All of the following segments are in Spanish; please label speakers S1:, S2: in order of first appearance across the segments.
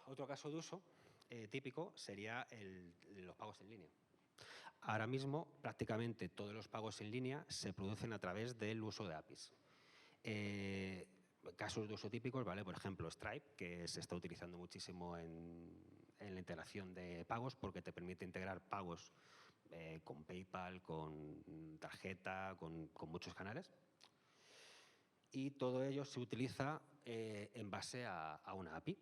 S1: Otro caso de uso típico sería los pagos en línea. Ahora mismo, prácticamente todos los pagos en línea se producen a través del uso de APIs. Casos de uso típicos, ¿vale? Por ejemplo, Stripe, que se está utilizando muchísimo en la integración de pagos porque te permite integrar pagos con PayPal, con tarjeta, con muchos canales. Y todo ello se utiliza en base a una API.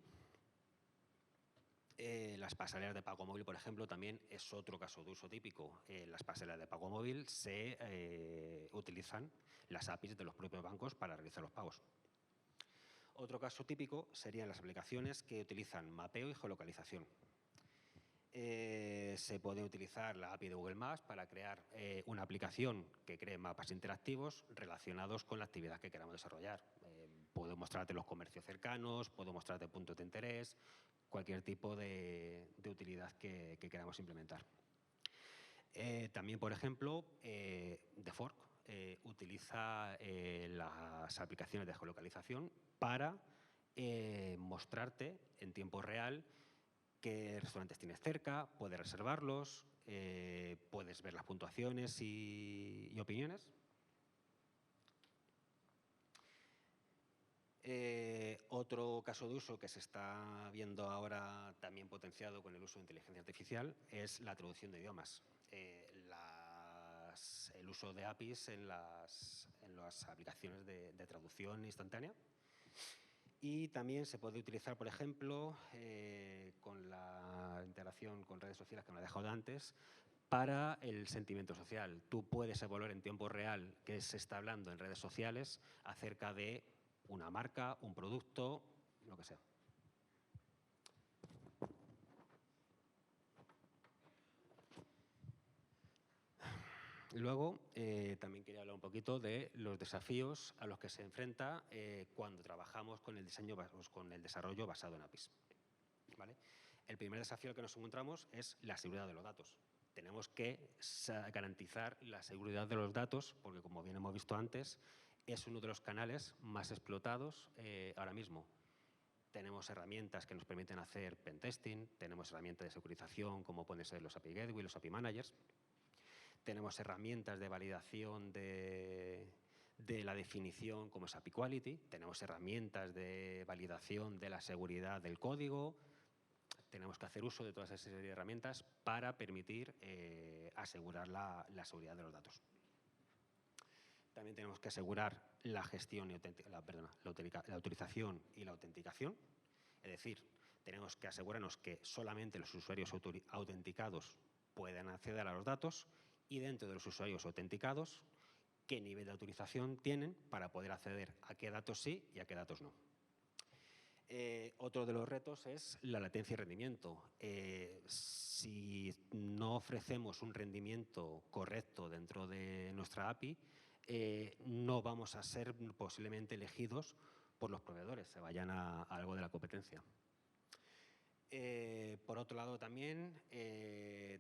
S1: Las pasarelas de pago móvil, por ejemplo, también es otro caso de uso típico. Las pasarelas de pago móvil se utilizan las APIs de los propios bancos para realizar los pagos. Otro caso típico serían las aplicaciones que utilizan mapeo y geolocalización. Se puede utilizar la API de Google Maps para crear una aplicación que cree mapas interactivos relacionados con la actividad que queramos desarrollar. Puedo mostrarte los comercios cercanos, puedo mostrarte puntos de interés, cualquier tipo de utilidad que queramos implementar. También, por ejemplo, The Fork utiliza las aplicaciones de geolocalización para mostrarte en tiempo real qué restaurantes tienes cerca, puedes reservarlos, puedes ver las puntuaciones y opiniones. Otro caso de uso que se está viendo ahora también potenciado con el uso de inteligencia artificial es la traducción de idiomas. El uso de APIs en las aplicaciones de traducción instantánea. Y también se puede utilizar, por ejemplo, con la integración con redes sociales que me he dejado antes, para el sentimiento social. Tú puedes evaluar en tiempo real qué se está hablando en redes sociales acerca de una marca, un producto, lo que sea. Luego, también quería hablar un poquito de los desafíos a los que se enfrenta cuando trabajamos con el desarrollo basado en APIs. ¿Vale? El primer desafío al que nos encontramos es la seguridad de los datos. Tenemos que garantizar la seguridad de los datos porque, como bien hemos visto antes, es uno de los canales más explotados ahora mismo. Tenemos herramientas que nos permiten hacer pentesting, tenemos herramientas de securización como pueden ser los API Gateway, los API Managers. Tenemos herramientas de validación de la definición como es API Quality. Tenemos herramientas de validación de la seguridad del código. Tenemos que hacer uso de todas esas herramientas para permitir asegurar la seguridad de los datos. También tenemos que asegurar la gestión y la utilización y la autenticación. Es decir, tenemos que asegurarnos que solamente los usuarios autenticados puedan acceder a los datos y dentro de los usuarios autenticados, qué nivel de autorización tienen para poder acceder a qué datos sí y a qué datos no. Otro de los retos es la latencia y rendimiento. Si no ofrecemos un rendimiento correcto dentro de nuestra API, no vamos a ser posiblemente elegidos por los proveedores, se vayan a algo de la competencia. Por otro lado, también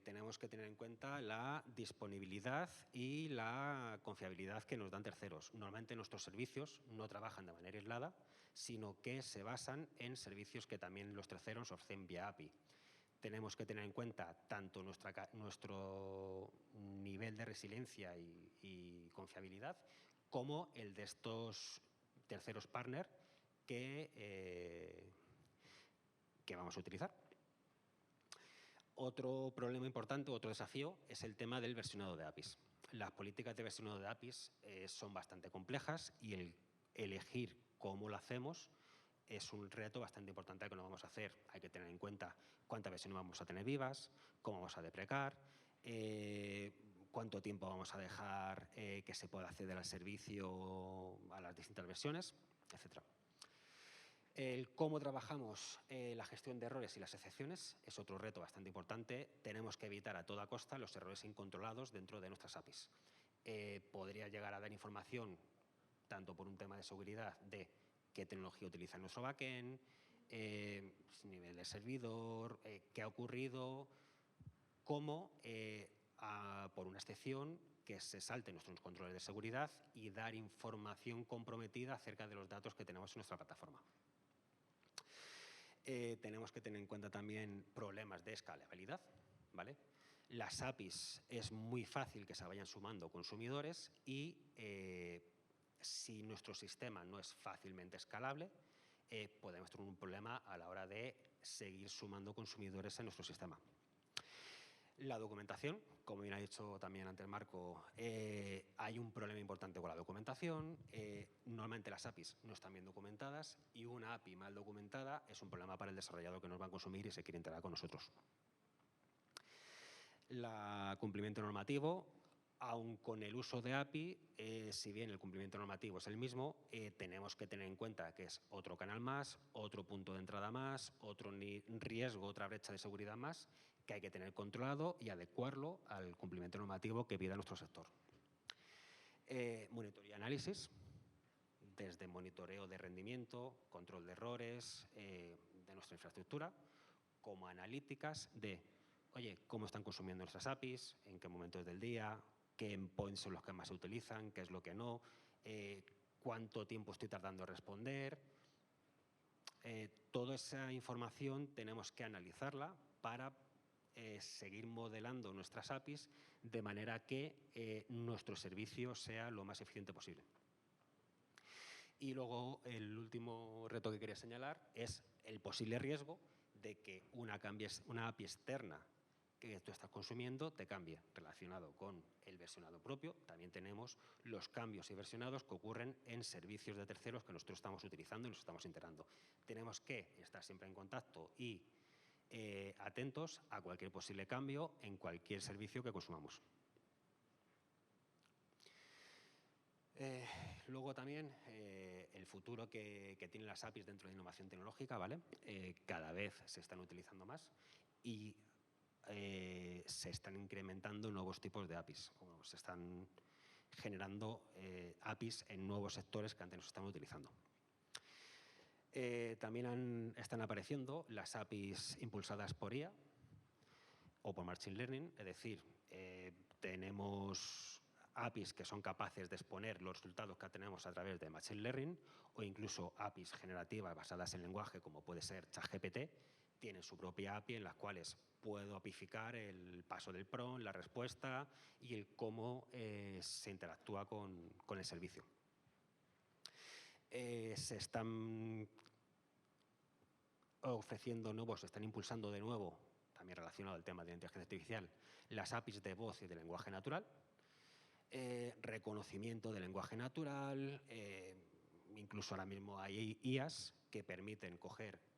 S1: tenemos que tener en cuenta la disponibilidad y la confiabilidad que nos dan terceros. Normalmente nuestros servicios no trabajan de manera aislada, sino que se basan en servicios que también los terceros ofrecen vía API. Tenemos que tener en cuenta tanto nuestro nivel de resiliencia y confiabilidad como el de estos terceros partners que vamos a utilizar. Otro problema importante, otro desafío, es el tema del versionado de APIs. Las políticas de versionado de APIs son bastante complejas y el elegir cómo lo hacemos es un reto bastante importante que no vamos a hacer. Hay que tener en cuenta cuántas versiones vamos a tener vivas, cómo vamos a deprecar, cuánto tiempo vamos a dejar que se pueda acceder al servicio a las distintas versiones, etc. El cómo trabajamos la gestión de errores y las excepciones es otro reto bastante importante. Tenemos que evitar a toda costa los errores incontrolados dentro de nuestras APIs. Podría llegar a dar información, tanto por un tema de seguridad, de qué tecnología utiliza nuestro backend, nivel de servidor, qué ha ocurrido, como por una excepción que se salte nuestros controles de seguridad y dar información comprometida acerca de los datos que tenemos en nuestra plataforma. Tenemos que tener en cuenta también problemas de escalabilidad, ¿vale? Las APIs es muy fácil que se vayan sumando consumidores y si nuestro sistema no es fácilmente escalable, podemos tener un problema a la hora de seguir sumando consumidores en nuestro sistema. La documentación, como bien ha dicho también antes Marco, hay un problema importante con la documentación. Normalmente las APIs no están bien documentadas y una API mal documentada es un problema para el desarrollador que nos va a consumir y se quiere integrar con nosotros. El cumplimiento normativo, aun con el uso de API, si bien el cumplimiento normativo es el mismo, tenemos que tener en cuenta que es otro canal más, otro punto de entrada más, otro riesgo, otra brecha de seguridad más, que hay que tener controlado y adecuarlo al cumplimiento normativo que pida nuestro sector. Monitoreo y análisis, desde monitoreo de rendimiento, control de errores de nuestra infraestructura, como analíticas de, oye, cómo están consumiendo nuestras APIs, en qué momentos del día, qué endpoints son los que más se utilizan, qué es lo que no, cuánto tiempo estoy tardando en responder. Toda esa información tenemos que analizarla para seguir modelando nuestras APIs de manera que nuestro servicio sea lo más eficiente posible. Y luego el último reto que quería señalar es el posible riesgo de que una API externa que tú estás consumiendo te cambie relacionado con el versionado propio. También tenemos los cambios y versionados que ocurren en servicios de terceros que nosotros estamos utilizando y nos estamos integrando. Tenemos que estar siempre en contacto y atentos a cualquier posible cambio en cualquier servicio que consumamos. Luego también el futuro que tienen las APIs dentro de innovación tecnológica, ¿vale? Cada vez se están utilizando más y se están incrementando nuevos tipos de APIs. Se están generando APIs en nuevos sectores que antes no se estaban utilizando. También están apareciendo las APIs impulsadas por IA o por Machine Learning, es decir, tenemos APIs que son capaces de exponer los resultados que tenemos a través de Machine Learning o incluso APIs generativas basadas en lenguaje como puede ser ChatGPT, tienen su propia API en las cuales puedo apificar el paso del prompt, la respuesta y el cómo se interactúa con el servicio. Se están ofreciendo nuevos, se están impulsando de nuevo, también relacionado al tema de inteligencia artificial, las APIs de voz y de lenguaje natural, reconocimiento de lenguaje natural, incluso ahora mismo hay IAs que permiten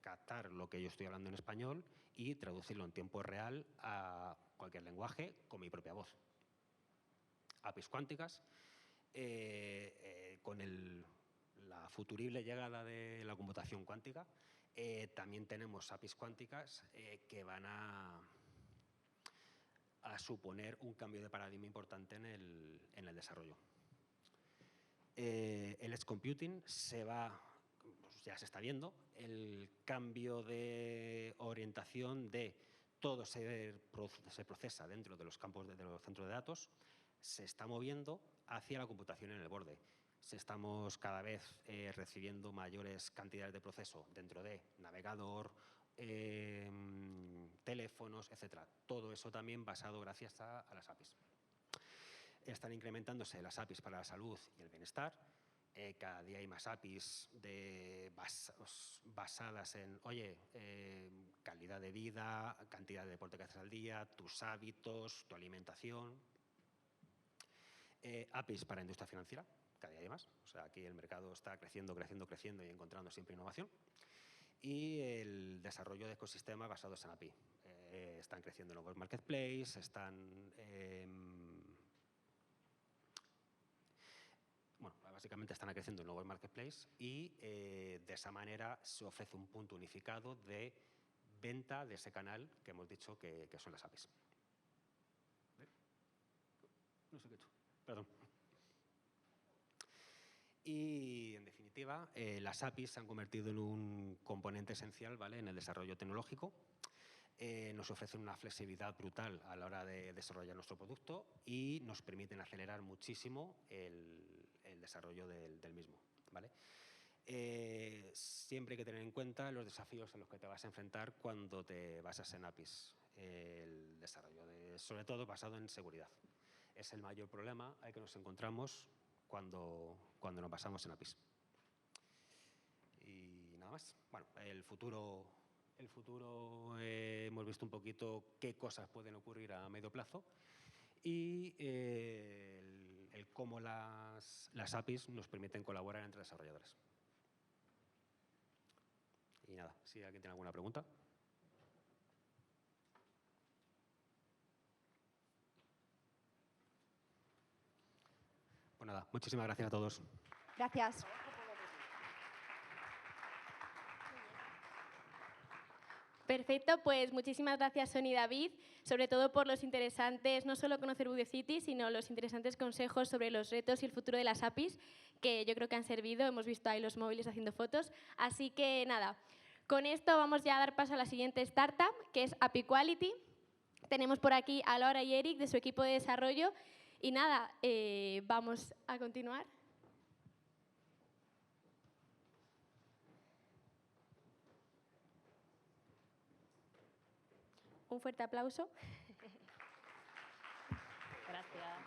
S1: captar lo que yo estoy hablando en español y traducirlo en tiempo real a cualquier lenguaje con mi propia voz. APIs cuánticas, con la futurible llegada de la computación cuántica, también tenemos APIs cuánticas que van a suponer un cambio de paradigma importante en el desarrollo. El edge computing ya se está viendo, el cambio de orientación de todo se procesa dentro de los campos de los centros de datos, se está moviendo hacia la computación en el borde. Estamos cada vez recibiendo mayores cantidades de proceso dentro de navegador, teléfonos, etcétera. Todo eso también basado gracias a las APIs. Están incrementándose las APIs para la salud y el bienestar. Cada día hay más APIs basadas en, calidad de vida, cantidad de deporte que haces al día, tus hábitos, tu alimentación. APIs para industria financiera, cada día hay más. O sea, aquí el mercado está creciendo y encontrando siempre innovación. Y el desarrollo de ecosistemas basados en API. Están creciendo nuevos marketplaces, básicamente están creciendo nuevos marketplaces y de esa manera se ofrece un punto unificado de venta de ese canal que hemos dicho que son las APIs. No sé qué he hecho, perdón. Y, en definitiva, las APIs se han convertido en un componente esencial, ¿vale?, en el desarrollo tecnológico. Nos ofrecen una flexibilidad brutal a la hora de desarrollar nuestro producto y nos permiten acelerar muchísimo el desarrollo del mismo, ¿vale? Siempre hay que tener en cuenta los desafíos a los que te vas a enfrentar cuando te basas en APIs. El desarrollo, sobre todo basado en seguridad. Es el mayor problema al que nos encontramos cuando nos basamos en APIs. Y nada más. Bueno, el futuro hemos visto un poquito qué cosas pueden ocurrir a medio plazo y el cómo las APIs nos permiten colaborar entre desarrolladores. Y nada, si alguien tiene alguna pregunta. Pues nada, muchísimas gracias a todos.
S2: Gracias.
S3: Perfecto, pues muchísimas gracias, Sonia y David, sobre todo por los interesantes, no solo conocer Udacity, sino los interesantes consejos sobre los retos y el futuro de las APIs, que yo creo que han servido. Hemos visto ahí los móviles haciendo fotos. Así que nada, con esto vamos ya a dar paso a la siguiente startup, que es Apiquality. Tenemos por aquí a Laura y Eric de su equipo de desarrollo. Y nada, vamos a continuar. Un fuerte aplauso.
S4: Gracias.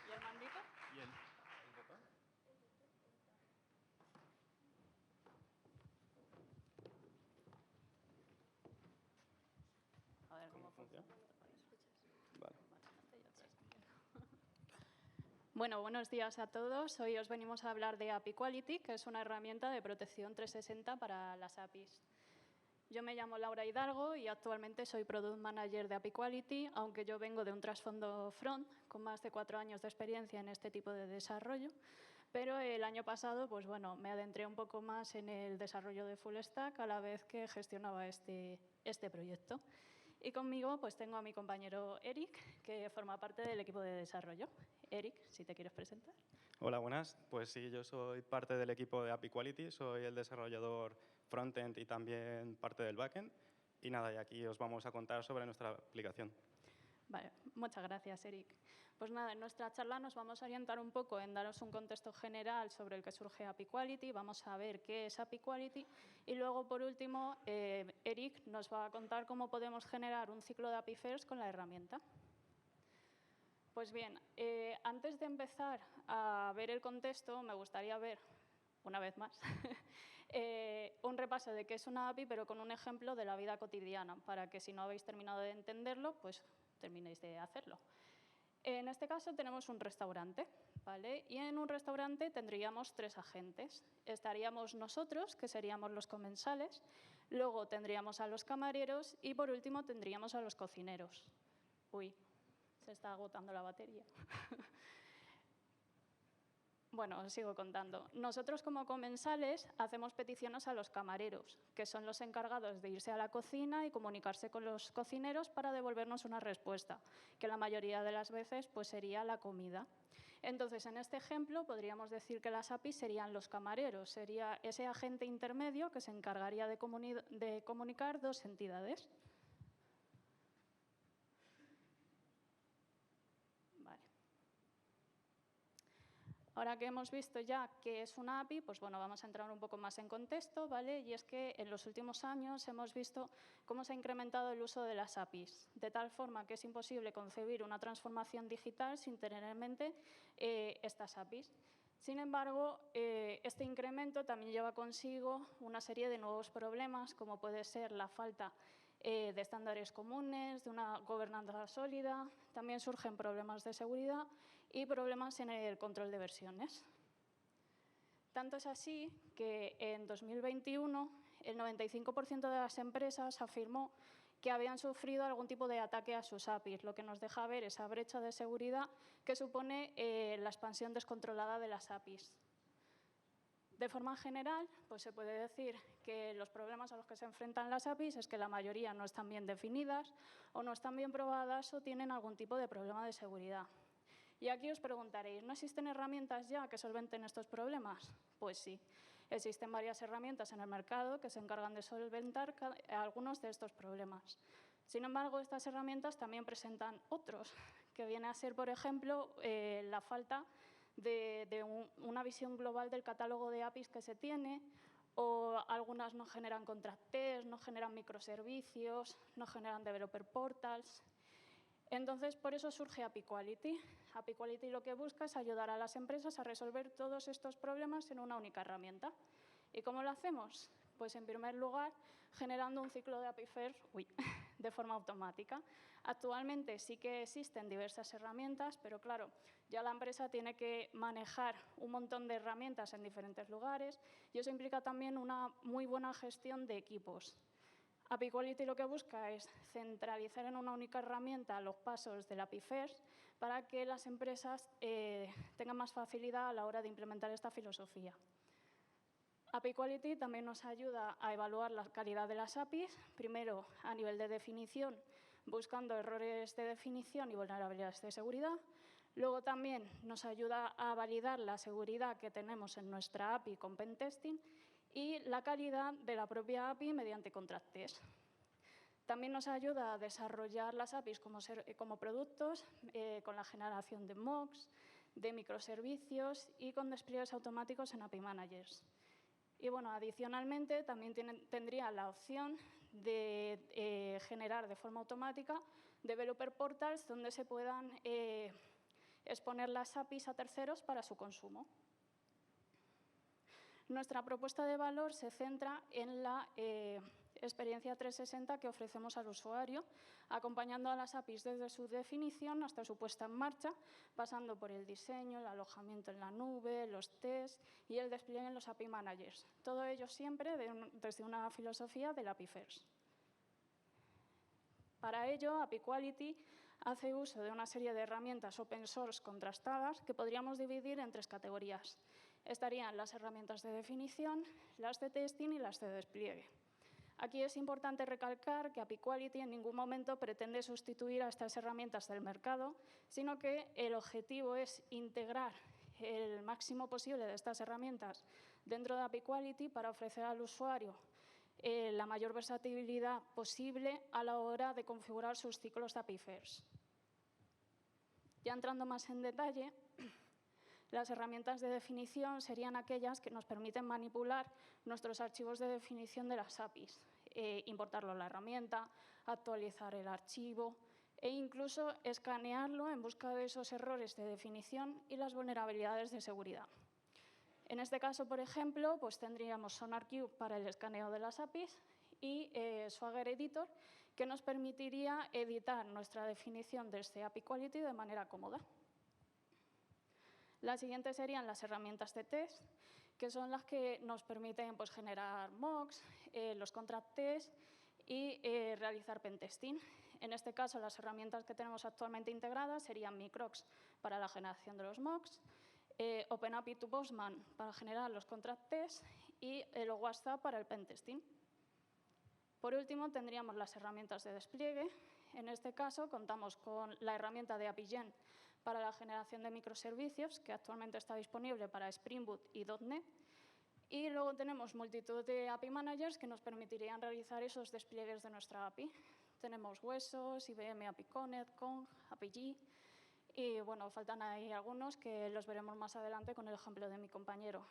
S4: ¿Y el mandito? ¿Y el botón? A ver cómo funciona. Vale. Bueno, buenos días a todos. Hoy os venimos a hablar de Apiquality, que es una herramienta de protección 360 para las APIs. Yo me llamo Laura Hidalgo y actualmente soy Product Manager de Apiquality, aunque yo vengo de un trasfondo front con más de 4 años de experiencia en este tipo de desarrollo. Pero el año pasado, pues bueno, me adentré un poco más en el desarrollo de Full Stack a la vez que gestionaba este proyecto. Y conmigo pues tengo a mi compañero Eric, que forma parte del equipo de desarrollo. Eric, si te quieres presentar.
S5: Hola, buenas. Pues sí, yo soy parte del equipo de Apiquality, soy el desarrollador frontend y también parte del backend. Y nada, y aquí os vamos a contar sobre nuestra aplicación.
S4: Vale, muchas gracias, Eric. Pues nada, en nuestra charla nos vamos a orientar un poco en daros un contexto general sobre el que surge Apiquality, vamos a ver qué es Apiquality y luego, por último, Eric nos va a contar cómo podemos generar un ciclo de API First con la herramienta. Pues bien, antes de empezar a ver el contexto, me gustaría ver, una vez más, un repaso de qué es una API, pero con un ejemplo de la vida cotidiana, para que si no habéis terminado de entenderlo, pues terminéis de hacerlo. En este caso tenemos un restaurante, ¿vale? Y en un restaurante tendríamos 3 agentes. Estaríamos nosotros, que seríamos los comensales, luego tendríamos a los camareros y, por último, tendríamos a los cocineros. Uy, se está agotando la batería. Bueno, os sigo contando. Nosotros, como comensales, hacemos peticiones a los camareros, que son los encargados de irse a la cocina y comunicarse con los cocineros para devolvernos una respuesta, que la mayoría de las veces pues, sería la comida. Entonces, en este ejemplo, podríamos decir que las APIs serían los camareros, sería ese agente intermedio que se encargaría de comunicar 2 entidades. Ahora que hemos visto ya qué es una API, pues bueno, vamos a entrar un poco más en contexto, ¿vale? Y es que en los últimos años hemos visto cómo se ha incrementado el uso de las APIs, de tal forma que es imposible concebir una transformación digital sin tener en mente estas APIs. Sin embargo, este incremento también lleva consigo una serie de nuevos problemas, como puede ser la falta de estándares comunes, de una gobernanza sólida, también surgen problemas de seguridad y problemas en el control de versiones. Tanto es así que en 2021 el 95% de las empresas afirmó que habían sufrido algún tipo de ataque a sus APIs, lo que nos deja ver esa brecha de seguridad que supone la expansión descontrolada de las APIs. De forma general, pues se puede decir que los problemas a los que se enfrentan las APIs es que la mayoría no están bien definidas o no están bien probadas o tienen algún tipo de problema de seguridad. Y aquí os preguntaréis, ¿no existen herramientas ya que solventen estos problemas? Pues sí, existen varias herramientas en el mercado que se encargan de solventar algunos de estos problemas. Sin embargo, estas herramientas también presentan otros, que viene a ser, por ejemplo, la falta una visión global del catálogo de APIs que se tiene, o algunas no generan contract test, no generan microservicios, no generan developer portals. Entonces, por eso surge API Quality. API Quality lo que busca es ayudar a las empresas a resolver todos estos problemas en una única herramienta. ¿Y cómo lo hacemos? Pues, en primer lugar, generando un ciclo de API First de forma automática. Actualmente sí que existen diversas herramientas, pero claro, ya la empresa tiene que manejar un montón de herramientas en diferentes lugares y eso implica también una muy buena gestión de equipos. API Quality lo que busca es centralizar en una única herramienta los pasos del API First para que las empresas tengan más facilidad a la hora de implementar esta filosofía. API Quality también nos ayuda a evaluar la calidad de las APIs, primero a nivel de definición, buscando errores de definición y vulnerabilidades de seguridad. Luego también nos ayuda a validar la seguridad que tenemos en nuestra API con pentesting y la calidad de la propia API mediante contract test. También nos ayuda a desarrollar las APIs como productos con la generación de mocks, de microservicios y con despliegues automáticos en API Managers. Y bueno, adicionalmente también tendría la opción de generar de forma automática developer portals donde se puedan exponer las APIs a terceros para su consumo. Nuestra propuesta de valor se centra en la experiencia 360 que ofrecemos al usuario, acompañando a las APIs desde su definición hasta su puesta en marcha, pasando por el diseño, el alojamiento en la nube, los tests y el despliegue en los API Managers. Todo ello siempre desde una filosofía del API First. Para ello, API Quality hace uso de una serie de herramientas open source contrastadas que podríamos dividir en tres categorías. Estarían las herramientas de definición, las de testing y las de despliegue. Aquí es importante recalcar que API Quality en ningún momento pretende sustituir a estas herramientas del mercado, sino que el objetivo es integrar el máximo posible de estas herramientas dentro de API Quality para ofrecer al usuario la mayor versatilidad posible a la hora de configurar sus ciclos de API First. Ya entrando más en detalle, las herramientas de definición serían aquellas que nos permiten manipular nuestros archivos de definición de las APIs, importarlo a la herramienta, actualizar el archivo e incluso escanearlo en busca de esos errores de definición y las vulnerabilidades de seguridad. En este caso, por ejemplo, pues tendríamos SonarQube para el escaneo de las APIs y Swagger Editor, que nos permitiría editar nuestra definición de este API Quality de manera cómoda. Las siguientes serían las herramientas de test, que son las que nos permiten pues, generar mocks, los contract tests y realizar pentesting. En este caso, las herramientas que tenemos actualmente integradas serían Microx para la generación de los mocks, OpenAPI to Postman para generar los contract tests y el WhatsApp para el pentesting. Por último, tendríamos las herramientas de despliegue. En este caso, contamos con la herramienta de APIGen para la generación de microservicios, que actualmente está disponible para Spring Boot y .NET. Y luego tenemos multitud de API Managers que nos permitirían realizar esos despliegues de nuestra API. Tenemos Huesos, IBM API Connect, Kong, APG. Y bueno, faltan ahí algunos que los veremos más adelante con el ejemplo de mi compañero.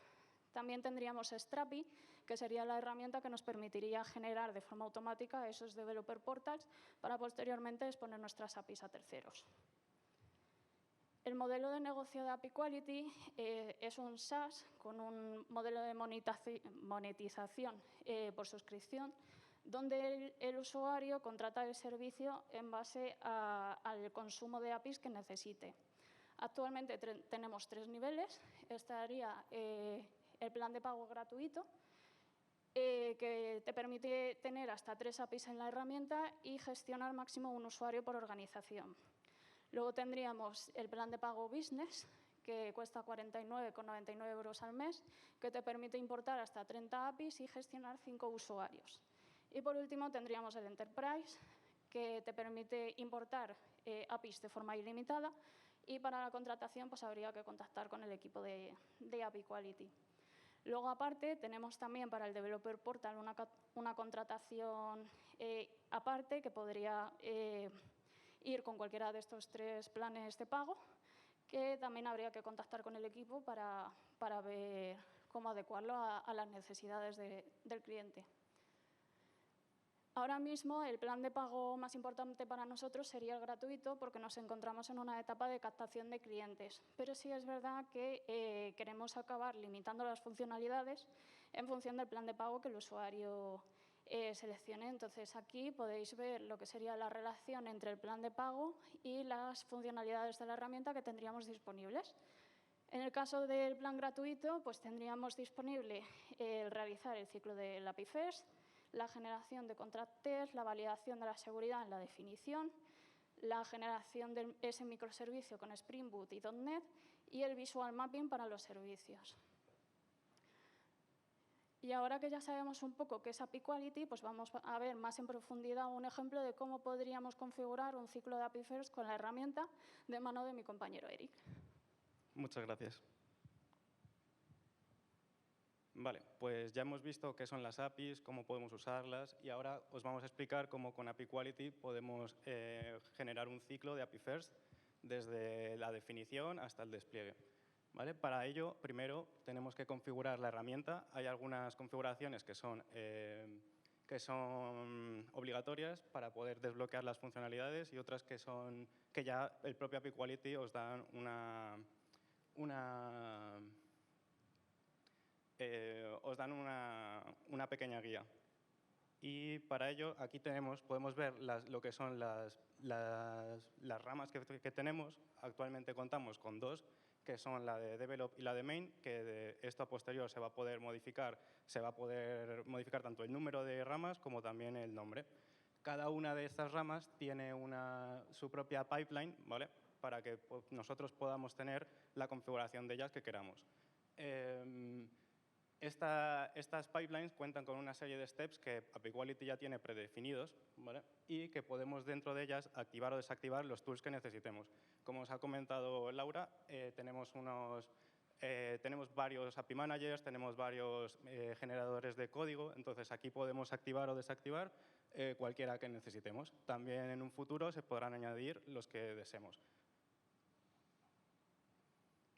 S4: También tendríamos Strapi, que sería la herramienta que nos permitiría generar de forma automática esos developer portals para posteriormente exponer nuestras APIs a terceros. El modelo de negocio de API Quality es un SaaS con un modelo de monetización por suscripción, donde el usuario contrata el servicio en base al consumo de APIs que necesite. Actualmente tenemos 3 niveles. Estaría el plan de pago gratuito, que te permite tener hasta 3 APIs en la herramienta y gestionar máximo un usuario por organización. Luego tendríamos el plan de pago Business, que cuesta 49,99 € al mes, que te permite importar hasta 30 APIs y gestionar 5 usuarios. Y por último tendríamos el Enterprise, que te permite importar APIs de forma ilimitada y para la contratación pues, habría que contactar con el equipo de API Quality. Luego, aparte, tenemos también para el Developer Portal una contratación aparte que podría ir con cualquiera de estos 3 planes de pago, que también habría que contactar con el equipo para ver cómo adecuarlo a las necesidades del cliente. Ahora mismo, el plan de pago más importante para nosotros sería el gratuito porque nos encontramos en una etapa de captación de clientes. Pero sí es verdad que queremos acabar limitando las funcionalidades en función del plan de pago que el usuario seleccione. Entonces, aquí podéis ver lo que sería la relación entre el plan de pago y las funcionalidades de la herramienta que tendríamos disponibles. En el caso del plan gratuito, pues tendríamos disponible el realizar el ciclo del API First, la generación de contract test, la validación de la seguridad en la definición, la generación de ese microservicio con Spring Boot y .NET y el visual mapping para los servicios. Y ahora que ya sabemos un poco qué es API Quality, pues vamos a ver más en profundidad un ejemplo de cómo podríamos configurar un ciclo de API First con la herramienta de mano de mi compañero Eric.
S5: Muchas gracias. Vale, pues ya hemos visto qué son las APIs, cómo podemos usarlas y ahora os vamos a explicar cómo con API Quality podemos generar un ciclo de API First desde la definición hasta el despliegue. ¿Vale? Para ello, primero tenemos que configurar la herramienta. Hay algunas configuraciones que son obligatorias para poder desbloquear las funcionalidades y otras que ya el propio API Quality os dan una pequeña guía. Y para ello, aquí podemos ver lo que son las ramas que tenemos. Actualmente contamos con dos, que son la de Develop y la de Main, que de esto a posterior se va a poder modificar tanto el número de ramas como también el nombre. Cada una de estas ramas tiene su propia pipeline, ¿vale? Para que nosotros podamos tener la configuración de ellas que queramos. Estas pipelines cuentan con una serie de steps que API Quality ya tiene predefinidos, ¿vale? Y que podemos dentro de ellas activar o desactivar los tools que necesitemos. Como os ha comentado Laura, tenemos varios API managers, tenemos varios generadores de código, entonces aquí podemos activar o desactivar cualquiera que necesitemos. También en un futuro se podrán añadir los que deseemos.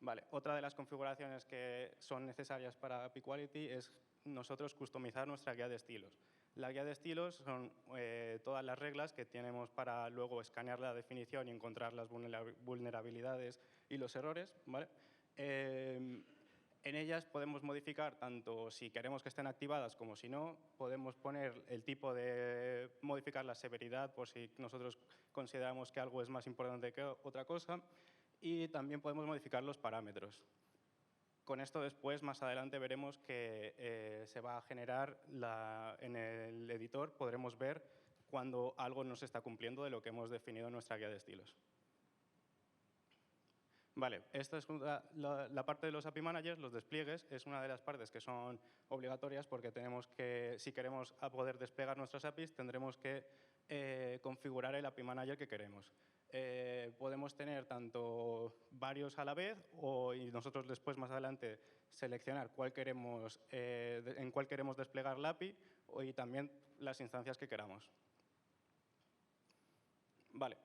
S5: Vale, otra de las configuraciones que son necesarias para API Quality es nosotros customizar nuestra guía de estilos. La guía de estilos son todas las reglas que tenemos para luego escanear la definición y encontrar las vulnerabilidades y los errores, ¿vale? En ellas podemos modificar tanto si queremos que estén activadas como si no. Podemos poner el tipo de modificar la severidad por si nosotros consideramos que algo es más importante que otra cosa. Y también podemos modificar los parámetros. Con esto después, más adelante, veremos que se va a generar en el editor, podremos ver cuando algo no se está cumpliendo de lo que hemos definido en nuestra guía de estilos. Vale, esta es la parte de los API Managers, los despliegues, es una de las partes que son obligatorias porque si queremos poder desplegar nuestras APIs, tendremos que configurar el API Manager que queremos. Podemos tener tanto varios a la vez y nosotros después, más adelante, seleccionar en cuál queremos desplegar la API y también las instancias que queramos. Vale.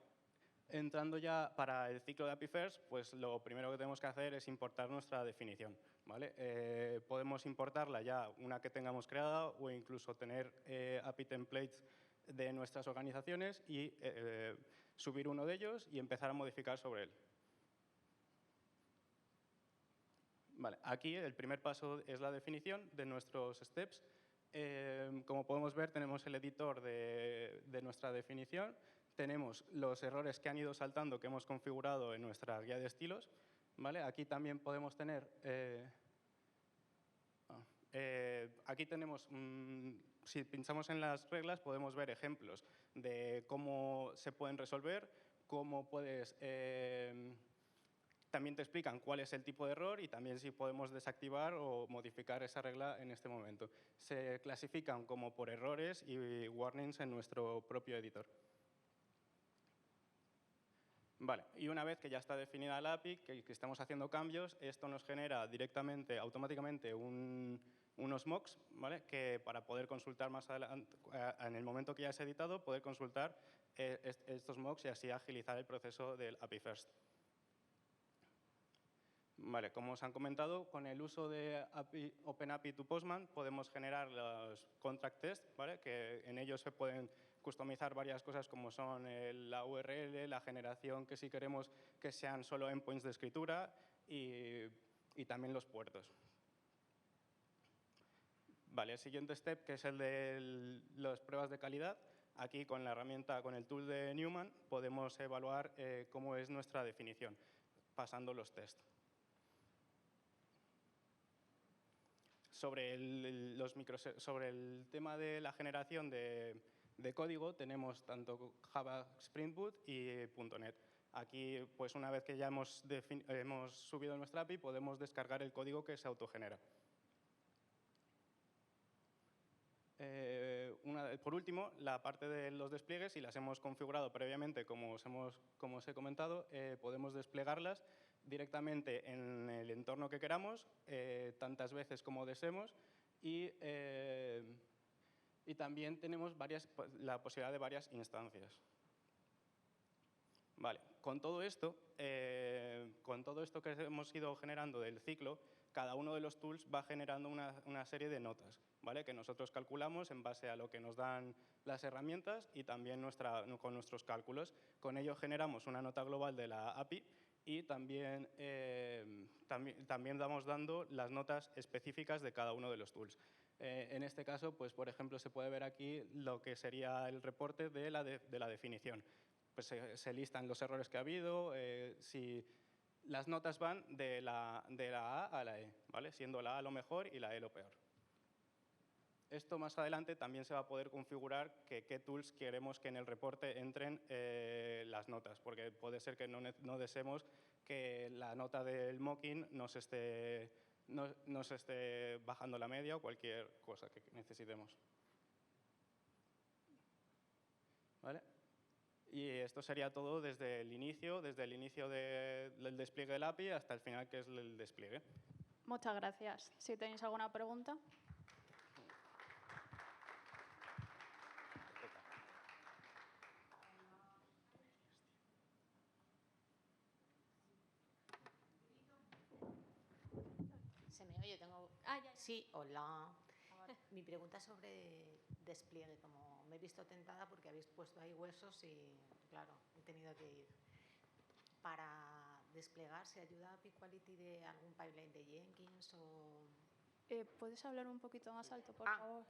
S5: Entrando ya para el ciclo de API First, pues lo primero que tenemos que hacer es importar nuestra definición, ¿vale? Podemos importarla ya una que tengamos creada o incluso tener API templates de nuestras organizaciones y subir uno de ellos y empezar a modificar sobre él. Vale, aquí el primer paso es la definición de nuestros steps. Como podemos ver, tenemos el editor de nuestra definición. Tenemos los errores que han ido saltando que hemos configurado en nuestra guía de estilos, ¿vale? Aquí también podemos tener... aquí tenemos, si pinchamos en las reglas, podemos ver ejemplos de cómo se pueden resolver, cómo puedes... también te explican cuál es el tipo de error y también si podemos desactivar o modificar esa regla en este momento. Se clasifican como por errores y warnings en nuestro propio editor. Vale, y una vez que ya está definida la API, que estamos haciendo cambios, esto nos genera directamente, automáticamente, unos mocks, ¿vale? Que para poder consultar más adelante, en el momento que ya es editado, poder consultar estos mocks y así agilizar el proceso del API First. Vale, como os han comentado, con el uso de OpenAPI to Postman podemos generar los contract tests, ¿vale? Que en ellos se pueden customizar varias cosas como son la URL, la generación, que si queremos que sean solo endpoints de escritura y también los puertos. Vale, el siguiente step, que es el de las pruebas de calidad. Aquí con la herramienta, con el tool de Newman, podemos evaluar cómo es nuestra definición, pasando los tests. Sobre el tema de la generación de código, tenemos tanto Java Spring Boot y .NET. Aquí, pues una vez que ya hemos subido nuestra API, podemos descargar el código que se autogenera. Por último, la parte de los despliegues, si las hemos configurado previamente, como os he comentado, podemos desplegarlas directamente en el entorno que queramos, tantas veces como deseemos, y también tenemos la posibilidad de varias instancias. Vale, con todo esto que hemos ido generando del ciclo, cada uno de los tools va generando una serie de notas, ¿vale? Que nosotros calculamos en base a lo que nos dan las herramientas y también con nuestros cálculos. Con ello generamos una nota global de la API y también vamos dando las notas específicas de cada uno de los tools. En este caso, pues, por ejemplo, se puede ver aquí lo que sería el reporte de la definición. Pues se listan los errores que ha habido, si las notas van de la A a la E, ¿vale? Siendo la A lo mejor y la E lo peor. Esto más adelante también se va a poder configurar qué tools queremos que en el reporte entren las notas, porque puede ser que no deseemos que la nota del mocking nos esté bajando la media o cualquier cosa que necesitemos. ¿Vale? Y esto sería todo desde el inicio del despliegue del API hasta el final, que es el despliegue.
S4: Muchas gracias. Si tenéis alguna pregunta.
S2: ¿Se me oye? Sí, hola. Mi pregunta es sobre despliegue. Como me he visto tentada porque habéis puesto ahí huesos y, claro, he tenido que ir. Para desplegar, ¿se ayuda API Quality de algún pipeline de Jenkins o...?
S4: ¿Puedes hablar un poquito más alto, por favor?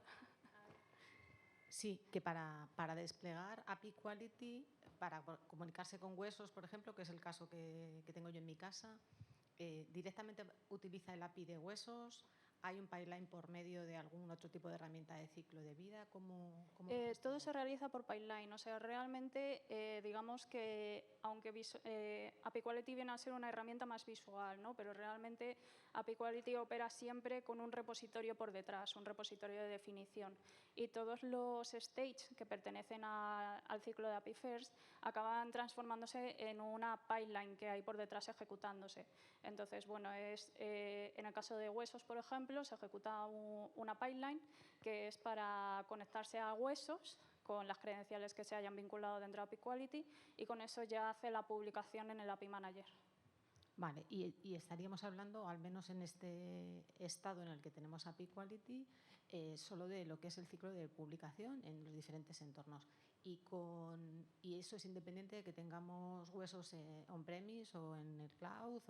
S2: Sí, que para desplegar API Quality, para comunicarse con huesos, por ejemplo, que es el caso que tengo yo en mi casa, ¿directamente utiliza el API de huesos? ¿Hay un pipeline por medio de algún otro tipo de herramienta de ciclo de vida? ¿Cómo
S4: todo se realiza por pipeline. O sea, realmente, digamos que, aunque API Quality viene a ser una herramienta más visual, ¿no? Pero realmente API Quality opera siempre con un repositorio por detrás, un repositorio de definición. Y todos los stages que pertenecen al ciclo de API First acaban transformándose en una pipeline que hay por detrás ejecutándose. Entonces, bueno, en el caso de huesos, por ejemplo, se ejecuta una pipeline que es para conectarse a huesos con las credenciales que se hayan vinculado dentro de API Quality y con eso ya hace la publicación en el API Manager.
S2: Vale, y estaríamos hablando, al menos en este estado en el que tenemos API Quality, solo de lo que es el ciclo de publicación en los diferentes entornos. ¿Y eso es independiente de que tengamos huesos on-premise o en el cloud?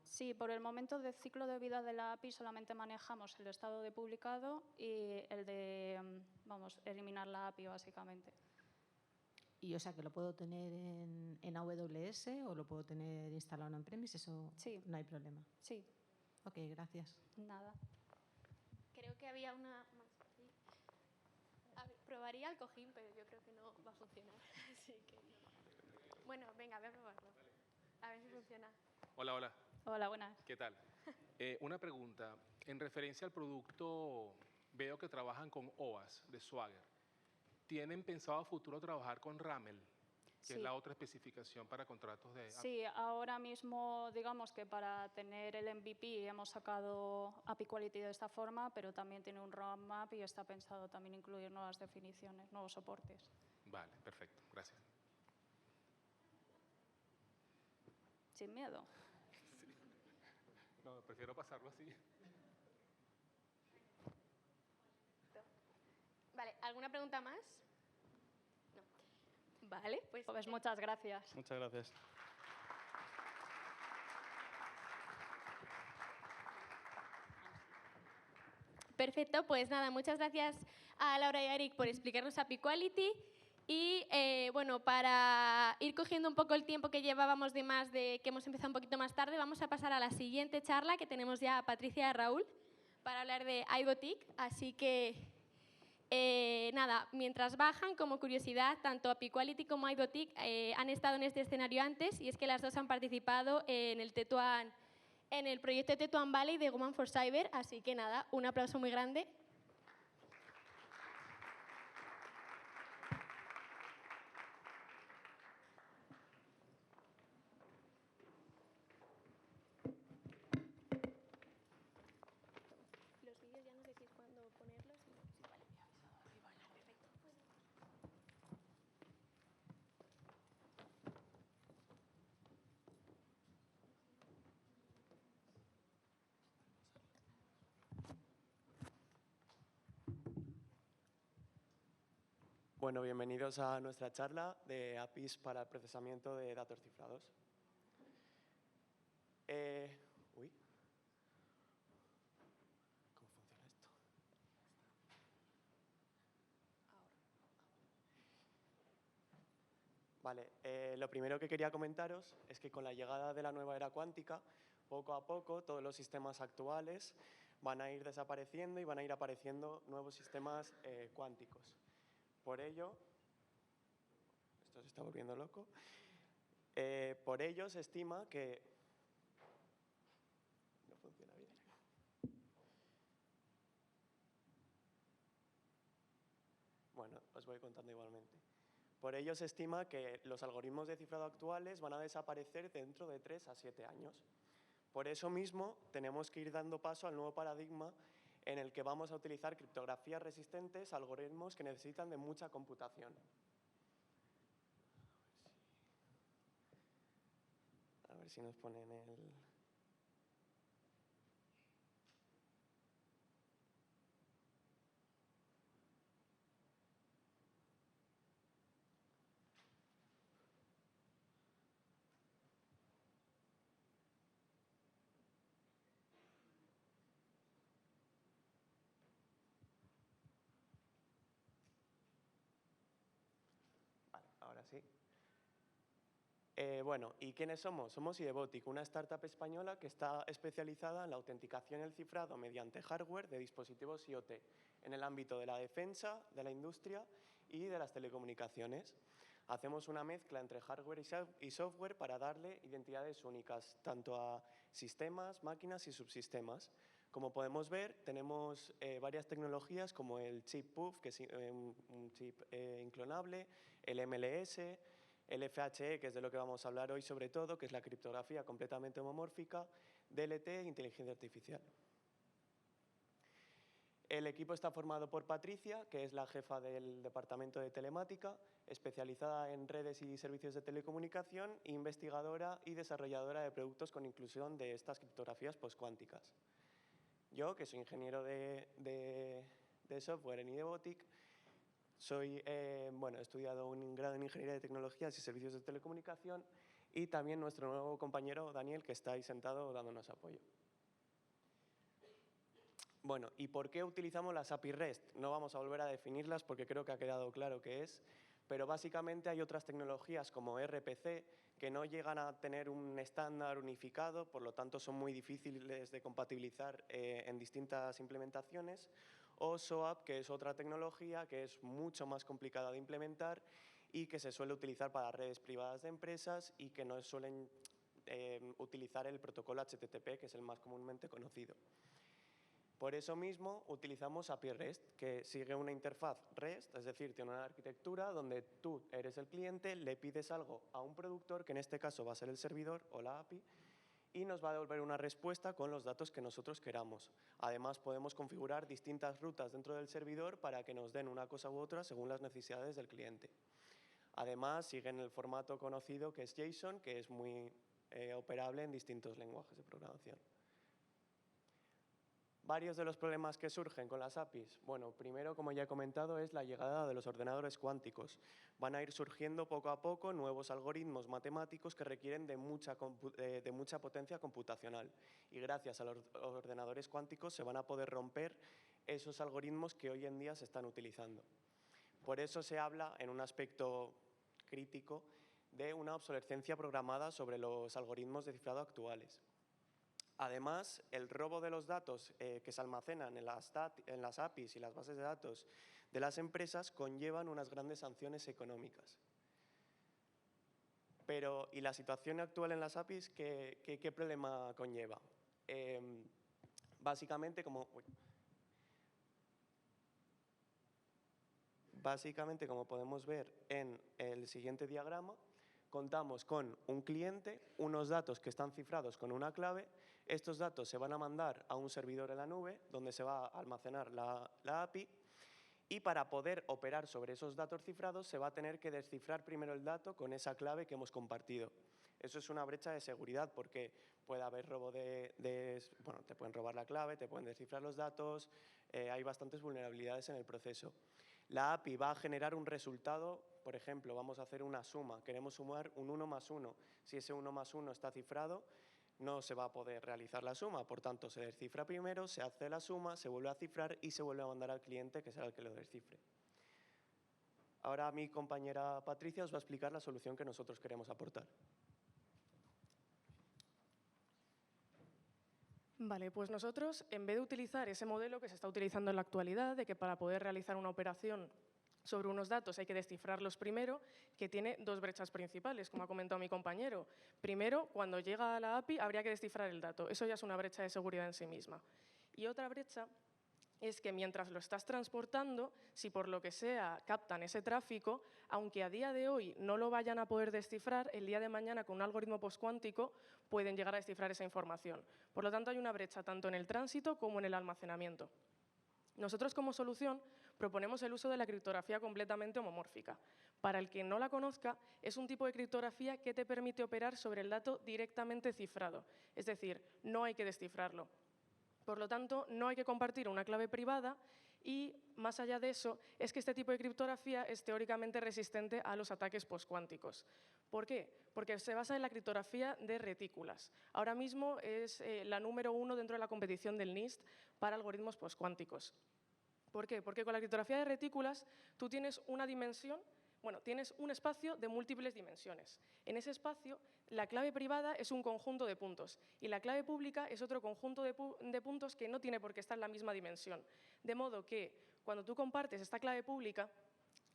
S4: Sí, por el momento del ciclo de vida de la API solamente manejamos el estado de publicado y el de, eliminar la API, básicamente.
S2: Y, o sea, que lo puedo tener en AWS o lo puedo tener instalado en on-premise, eso
S4: sí.
S2: No hay problema.
S4: Sí.
S2: Ok, gracias.
S4: Nada.
S3: Creo que había una... A ver, probaría el cojín, pero yo creo que no va a funcionar. Así que... Bueno, venga, voy a probarlo. A ver si funciona.
S6: Hola, hola.
S4: Hola, buenas.
S6: ¿Qué tal? Una pregunta. En referencia al producto, veo que trabajan con OAS de Swagger. ¿Tienen pensado a futuro trabajar con RAML? Que es la otra especificación para contratos de...
S4: Sí, ahora mismo digamos que para tener el MVP hemos sacado API Quality de esta forma, pero también tiene un roadmap y está pensado también incluir nuevas definiciones, nuevos soportes.
S6: Vale, perfecto. Gracias.
S4: Sin miedo.
S6: No, prefiero pasarlo así.
S3: Vale, ¿alguna pregunta más? No. Vale,
S4: Pues muchas gracias.
S5: Muchas gracias.
S3: Perfecto, pues nada, muchas gracias a Laura y a Eric por explicarnos API Quality. Y bueno, para ir cogiendo un poco el tiempo que llevábamos de más, de que hemos empezado un poquito más tarde, vamos a pasar a la siguiente charla que tenemos ya a Patricia y a Raúl para hablar de iBotic. Así que nada, mientras bajan, como curiosidad, tanto API Quality como iBotic han estado en este escenario antes, y es que las dos han participado en el proyecto de Tetuan Valley de Women for Cyber. Así que nada, un aplauso muy grande. Los vídeos ya nos decís cuándo ponerlos.
S7: Bueno, bienvenidos a nuestra charla de APIs para el procesamiento de datos cifrados. Uy. ¿Cómo funciona esto? Vale, lo primero que quería comentaros es que con la llegada de la nueva era cuántica, poco a poco todos los sistemas actuales van a ir desapareciendo y van a ir apareciendo nuevos sistemas cuánticos. Por ello, esto se está volviendo loco, por ello se estima que... No funciona bien. Bueno, os voy contando igualmente. Por ello se estima que los algoritmos de cifrado actuales van a desaparecer dentro de 3 a 7 años. Por eso mismo tenemos que ir dando paso al nuevo paradigma en el que vamos a utilizar criptografías resistentes a algoritmos que necesitan de mucha computación. A ver si nos ponen el... Vale, ahora sí. Bueno, ¿y quiénes somos? Somos iDevotic, una startup española que está especializada en la autenticación y el cifrado mediante hardware de dispositivos IoT, en el ámbito de la defensa, de la industria y de las telecomunicaciones. Hacemos una mezcla entre hardware y software para darle identidades únicas, tanto a sistemas, máquinas y subsistemas. Como podemos ver, tenemos varias tecnologías como el chip PUF, que es un chip inclonable, el MLS, el FHE, que es de lo que vamos a hablar hoy sobre todo, que es la criptografía completamente homomórfica, DLT e inteligencia artificial. El equipo está formado por Patricia, que es la jefa del departamento de telemática, especializada en redes y servicios de telecomunicación, investigadora y desarrolladora de productos con inclusión de estas criptografías postcuánticas. Yo, que soy ingeniero de software en iDevotic, he estudiado un grado en Ingeniería de Tecnologías y Servicios de Telecomunicación, y también nuestro nuevo compañero Daniel, que está ahí sentado dándonos apoyo. Bueno, ¿y por qué utilizamos las API REST? No vamos a volver a definirlas porque creo que ha quedado claro qué es, pero básicamente hay otras tecnologías como RPC que no llegan a tener un estándar unificado, por lo tanto son muy difíciles de compatibilizar en distintas implementaciones, o SOAP, que es otra tecnología que es mucho más complicada de implementar y que se suele utilizar para redes privadas de empresas y que no suelen utilizar el protocolo HTTP, que es el más comúnmente conocido. Por eso mismo utilizamos API REST, que sigue una interfaz REST, es decir, tiene una arquitectura donde tú eres el cliente, le pides algo a un productor, que en este caso va a ser el servidor o la API, y nos va a devolver una respuesta con los datos que nosotros queramos. Además, podemos configurar distintas rutas dentro del servidor para que nos den una cosa u otra según las necesidades del cliente. Además, siguen el formato conocido que es JSON, que es muy operable en distintos lenguajes de programación. Varios de los problemas que surgen con las APIs, bueno, primero, como ya he comentado, es la llegada de los ordenadores cuánticos. Van a ir surgiendo poco a poco nuevos algoritmos matemáticos que requieren de mucha potencia computacional. Y gracias a los ordenadores cuánticos se van a poder romper esos algoritmos que hoy en día se están utilizando. Por eso se habla, en un aspecto crítico, de una obsolescencia programada sobre los algoritmos de cifrado actuales. Además, el robo de los datos que se almacenan en las APIs y las bases de datos de las empresas conllevan unas grandes sanciones económicas. Pero, ¿y la situación actual en las APIs qué problema conlleva? Básicamente, como podemos ver en el siguiente diagrama, contamos con un cliente, unos datos que están cifrados con una clave. Estos datos se van a mandar a un servidor en la nube donde se va a almacenar la API, y para poder operar sobre esos datos cifrados se va a tener que descifrar primero el dato con esa clave que hemos compartido. Eso es una brecha de seguridad porque puede haber robo bueno, te pueden robar la clave, te pueden descifrar los datos, hay bastantes vulnerabilidades en el proceso. La API va a generar un resultado, por ejemplo, vamos a hacer una suma, queremos sumar un 1 más 1. Si ese 1 más 1 está cifrado, no se va a poder realizar la suma, por tanto se descifra primero, se hace la suma, se vuelve a cifrar y se vuelve a mandar al cliente, que será el que lo descifre. Ahora mi compañera Patricia os va a explicar la solución que nosotros queremos aportar.
S8: Vale, pues nosotros, en vez de utilizar ese modelo que se está utilizando en la actualidad, de que para poder realizar una operación sobre unos datos hay que descifrarlos primero, que tiene dos brechas principales, como ha comentado mi compañero. Primero, cuando llega a la API habría que descifrar el dato. Eso ya es una brecha de seguridad en sí misma. Y otra brecha es que mientras lo estás transportando, si por lo que sea captan ese tráfico, aunque a día de hoy no lo vayan a poder descifrar, el día de mañana con un algoritmo postcuántico pueden llegar a descifrar esa información. Por lo tanto, hay una brecha tanto en el tránsito como en el almacenamiento. Nosotros, como solución, proponemos el uso de la criptografía completamente homomórfica. Para el que no la conozca, es un tipo de criptografía que te permite operar sobre el dato directamente cifrado, es decir, no hay que descifrarlo. Por lo tanto, no hay que compartir una clave privada y, más allá de eso, es que este tipo de criptografía es teóricamente resistente a los ataques postcuánticos. ¿Por qué? Porque se basa en la criptografía de retículas. Ahora mismo es la número 1 dentro de la competición del NIST para algoritmos postcuánticos. ¿Por qué? Porque con la criptografía de retículas tú tienes una dimensión, tienes un espacio de múltiples dimensiones. En ese espacio, la clave privada es un conjunto de puntos y la clave pública es otro conjunto de puntos que no tiene por qué estar en la misma dimensión. De modo que, cuando tú compartes esta clave pública,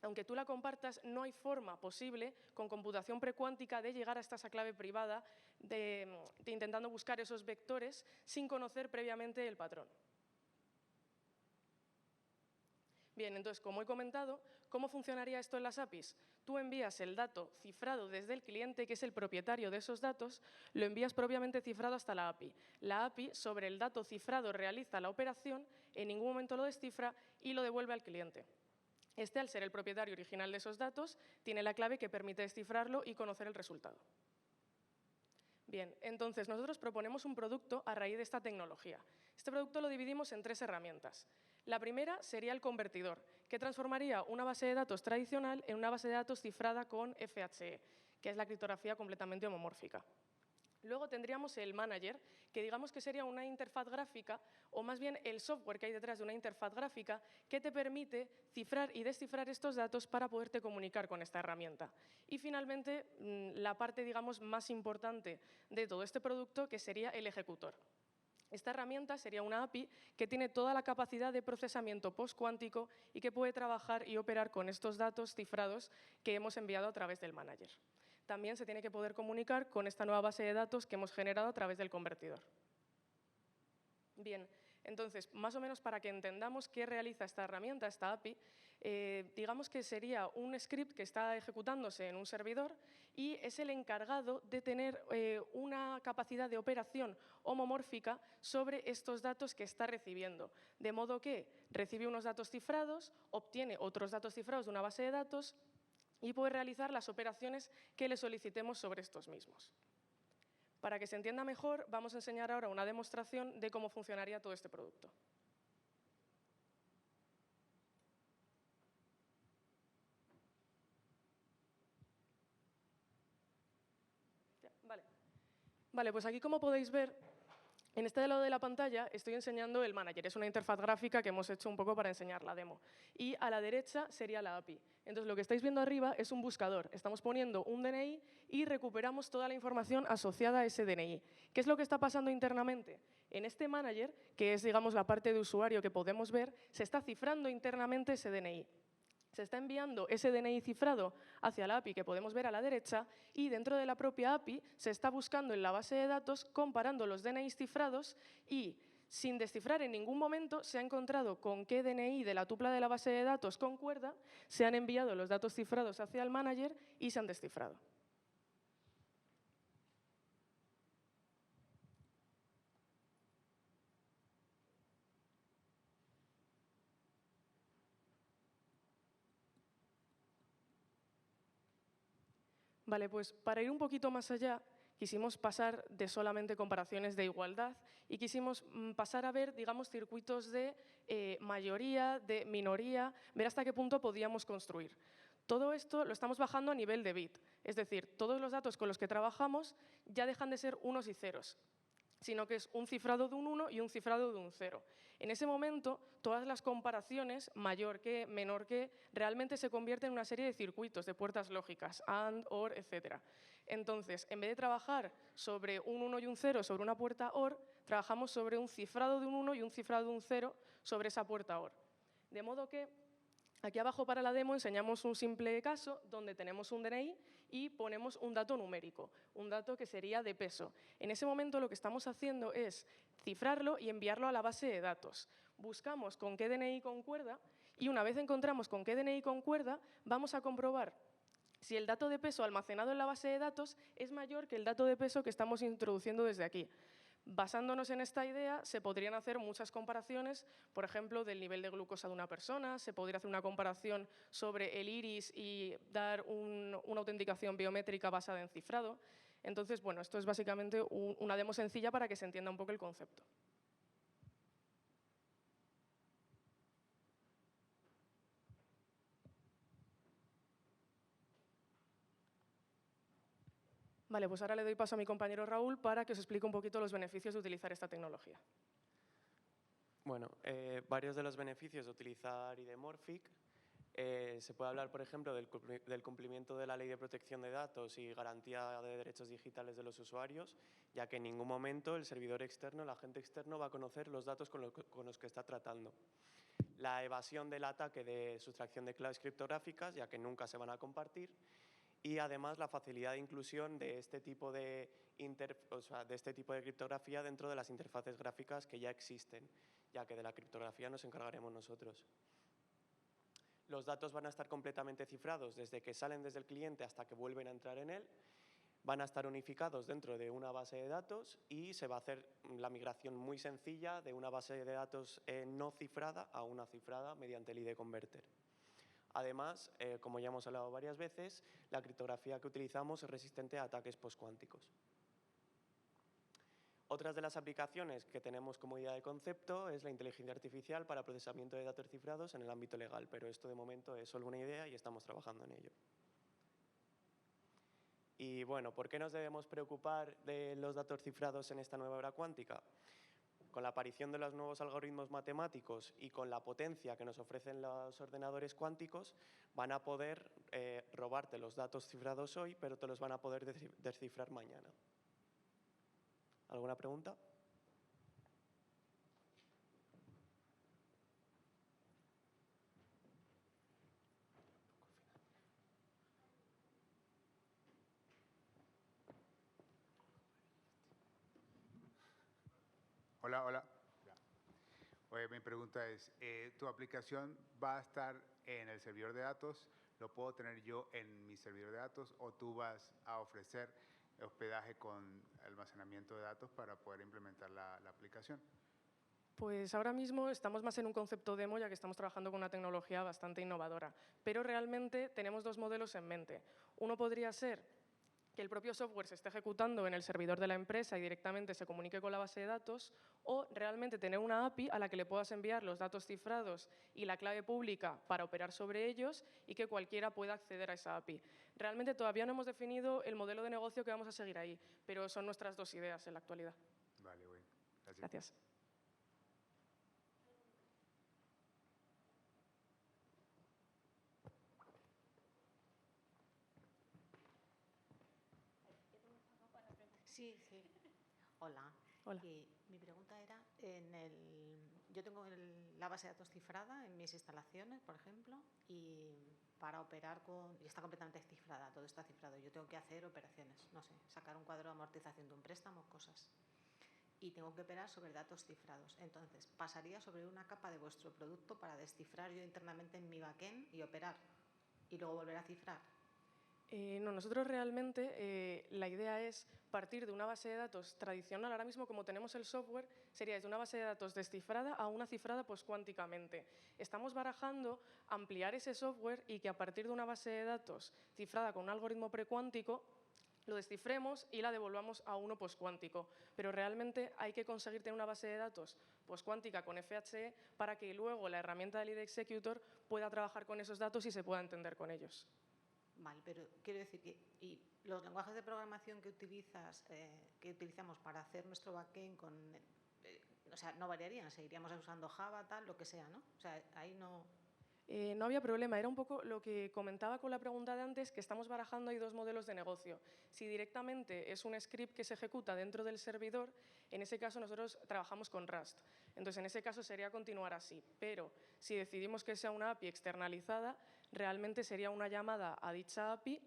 S8: aunque tú la compartas, no hay forma posible, con computación precuántica, de llegar hasta esa clave privada, de intentando buscar esos vectores sin conocer previamente el patrón. Bien, entonces, como he comentado, ¿cómo funcionaría esto en las APIs? Tú envías el dato cifrado desde el cliente, que es el propietario de esos datos, lo envías propiamente cifrado hasta la API. La API, sobre el dato cifrado, realiza la operación, en ningún momento lo descifra y lo devuelve al cliente. Este, al ser el propietario original de esos datos, tiene la clave que permite descifrarlo y conocer el resultado. Bien, entonces nosotros proponemos un producto a raíz de esta tecnología. Este producto lo dividimos en 3 herramientas. La primera sería el convertidor, que transformaría una base de datos tradicional en una base de datos cifrada con FHE, que es la criptografía completamente homomórfica. Luego tendríamos el manager, que digamos que sería una interfaz gráfica, o más bien el software que hay detrás de una interfaz gráfica, que te permite cifrar y descifrar estos datos para poderte comunicar con esta herramienta. Y finalmente, la parte, digamos, más importante de todo este producto, que sería el ejecutor. Esta herramienta sería una API que tiene toda la capacidad de procesamiento postcuántico y que puede trabajar y operar con estos datos cifrados que hemos enviado a través del manager. También se tiene que poder comunicar con esta nueva base de datos que hemos generado a través del convertidor. Bien, entonces, más o menos para que entendamos qué realiza esta herramienta, esta API, digamos que sería un script que está ejecutándose en un servidor y es el encargado de tener una capacidad de operación homomórfica sobre estos datos que está recibiendo. De modo que recibe unos datos cifrados, obtiene otros datos cifrados de una base de datos y puede realizar las operaciones que le solicitemos sobre estos mismos. Para que se entienda mejor, vamos a enseñar ahora una demostración de cómo funcionaría todo este producto. Vale, pues aquí como podéis ver, en este lado de la pantalla estoy enseñando el manager. Es una interfaz gráfica que hemos hecho un poco para enseñar la demo. Y a la derecha sería la API. Entonces, lo que estáis viendo arriba es un buscador. Estamos poniendo un DNI y recuperamos toda la información asociada a ese DNI. ¿Qué es lo que está pasando internamente? En este manager, que es, digamos, la parte de usuario que podemos ver, se está cifrando internamente ese DNI. Se está enviando ese DNI cifrado hacia la API que podemos ver a la derecha y dentro de la propia API se está buscando en la base de datos comparando los DNIs cifrados y sin descifrar en ningún momento se ha encontrado con qué DNI de la tupla de la base de datos concuerda, se han enviado los datos cifrados hacia el manager y se han descifrado. Vale, pues para ir un poquito más allá, quisimos pasar de solamente comparaciones de igualdad y quisimos pasar a ver, digamos, circuitos de mayoría, de minoría, ver hasta qué punto podíamos construir. Todo esto lo estamos bajando a nivel de bit, es decir, todos los datos con los que trabajamos ya dejan de ser unos y ceros, sino que es un cifrado de un 1 y un cifrado de un 0. En ese momento, todas las comparaciones, mayor que, menor que, realmente se convierten en una serie de circuitos, de puertas lógicas, AND, OR, etc. Entonces, en vez de trabajar sobre un 1 y un 0 sobre una puerta OR, trabajamos sobre un cifrado de un 1 y un cifrado de un 0 sobre esa puerta OR. De modo que aquí abajo para la demo enseñamos un simple caso donde tenemos un DNI y ponemos un dato numérico, un dato que sería de peso. En ese momento lo que estamos haciendo es cifrarlo y enviarlo a la base de datos. Buscamos con qué DNI concuerda y una vez encontramos con qué DNI concuerda, vamos a comprobar si el dato de peso almacenado en la base de datos es mayor que el dato de peso que estamos introduciendo desde aquí. Basándonos en esta idea, se podrían hacer muchas comparaciones, por ejemplo, del nivel de glucosa de una persona, se podría hacer una comparación sobre el iris y dar una autenticación biométrica basada en cifrado. Entonces, bueno, esto es básicamente una demo sencilla para que se entienda un poco el concepto. Vale, pues ahora le doy paso a mi compañero Raúl para que os explique un poquito los beneficios de utilizar esta tecnología.
S7: Bueno, varios de los beneficios de utilizar IDMorphic. Se puede hablar, por ejemplo, del cumplimiento de la Ley de Protección de Datos y garantía de derechos digitales de los usuarios, ya que en ningún momento el servidor externo, el agente externo, va a conocer los datos con los que está tratando. La evasión del ataque de sustracción de claves criptográficas, ya que nunca se van a compartir. Y además la facilidad de inclusión de este tipo de criptografía dentro de las interfaces gráficas que ya existen, ya que de la criptografía nos encargaremos nosotros. Los datos van a estar completamente cifrados desde que salen desde el cliente hasta que vuelven a entrar en él. Van a estar unificados dentro de una base de datos y se va a hacer la migración muy sencilla de una base de datos no cifrada a una cifrada mediante el ID Converter. Además, como ya hemos hablado varias veces, la criptografía que utilizamos es resistente a ataques postcuánticos. Otras de las aplicaciones que tenemos como idea de concepto es la inteligencia artificial para procesamiento de datos cifrados en el ámbito legal, pero esto de momento es solo una idea y estamos trabajando en ello. Y bueno, ¿por qué nos debemos preocupar de los datos cifrados en esta nueva era cuántica? Con la aparición de los nuevos algoritmos matemáticos y con la potencia que nos ofrecen los ordenadores cuánticos, van a poder robarte los datos cifrados hoy, pero te los van a poder descifrar mañana. ¿Alguna pregunta?
S9: Hola, hola. Oye, mi pregunta es, ¿tu aplicación va a estar en el servidor de datos? ¿Lo puedo tener yo en mi servidor de datos o tú vas a ofrecer hospedaje con almacenamiento de datos para poder implementar la aplicación?
S8: Pues ahora mismo estamos más en un concepto demo, ya que estamos trabajando con una tecnología bastante innovadora. Pero realmente tenemos dos modelos en mente. Uno podría ser que el propio software se esté ejecutando en el servidor de la empresa y directamente se comunique con la base de datos, o realmente tener una API a la que le puedas enviar los datos cifrados y la clave pública para operar sobre ellos y que cualquiera pueda acceder a esa API. Realmente todavía no hemos definido el modelo de negocio que vamos a seguir ahí, pero son nuestras dos ideas en la actualidad.
S9: Vale, bueno.
S8: Gracias.
S2: Sí, sí. Hola.
S8: Hola.
S2: Mi pregunta era, yo tengo la base de datos cifrada en mis instalaciones, por ejemplo, y para operar y está completamente cifrada, todo está cifrado. Yo tengo que hacer operaciones, no sé, sacar un cuadro de amortización de un préstamo, cosas. Y tengo que operar sobre datos cifrados. Entonces, pasaría sobre una capa de vuestro producto para descifrar yo internamente en mi backend y operar, y luego volver a cifrar.
S8: No, nosotros realmente la idea es partir de una base de datos tradicional. Ahora mismo, como tenemos el software, sería desde una base de datos descifrada a una cifrada cuánticamente. Estamos barajando ampliar ese software y que a partir de una base de datos cifrada con un algoritmo precuántico lo descifremos y la devolvamos a uno poscuántico. Pero realmente hay que conseguir tener una base de datos poscuántica con FHE para que luego la herramienta del ID Executor pueda trabajar con esos datos y se pueda entender con ellos.
S2: Vale, pero quiero decir que los lenguajes de programación que utilizamos para hacer nuestro backend o sea, no variarían, seguiríamos usando Java, tal, lo que sea, ¿no? O sea, ahí no...
S8: No había problema, era un poco lo que comentaba con la pregunta de antes, que estamos barajando ahí dos modelos de negocio. Si directamente es un script que se ejecuta dentro del servidor, en ese caso nosotros trabajamos con Rust. Entonces, en ese caso sería continuar así. Pero si decidimos que sea una API externalizada, realmente sería una llamada a dicha API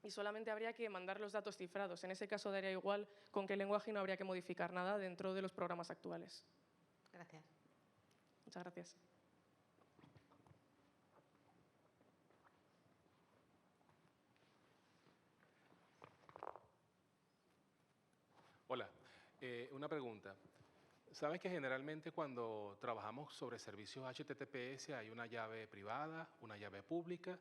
S8: y solamente habría que mandar los datos cifrados. En ese caso daría igual con qué lenguaje y no habría que modificar nada dentro de los programas actuales.
S2: Gracias.
S8: Muchas gracias.
S6: Hola, una pregunta. ¿Sabes que generalmente cuando trabajamos sobre servicios HTTPS hay una llave privada, una llave pública?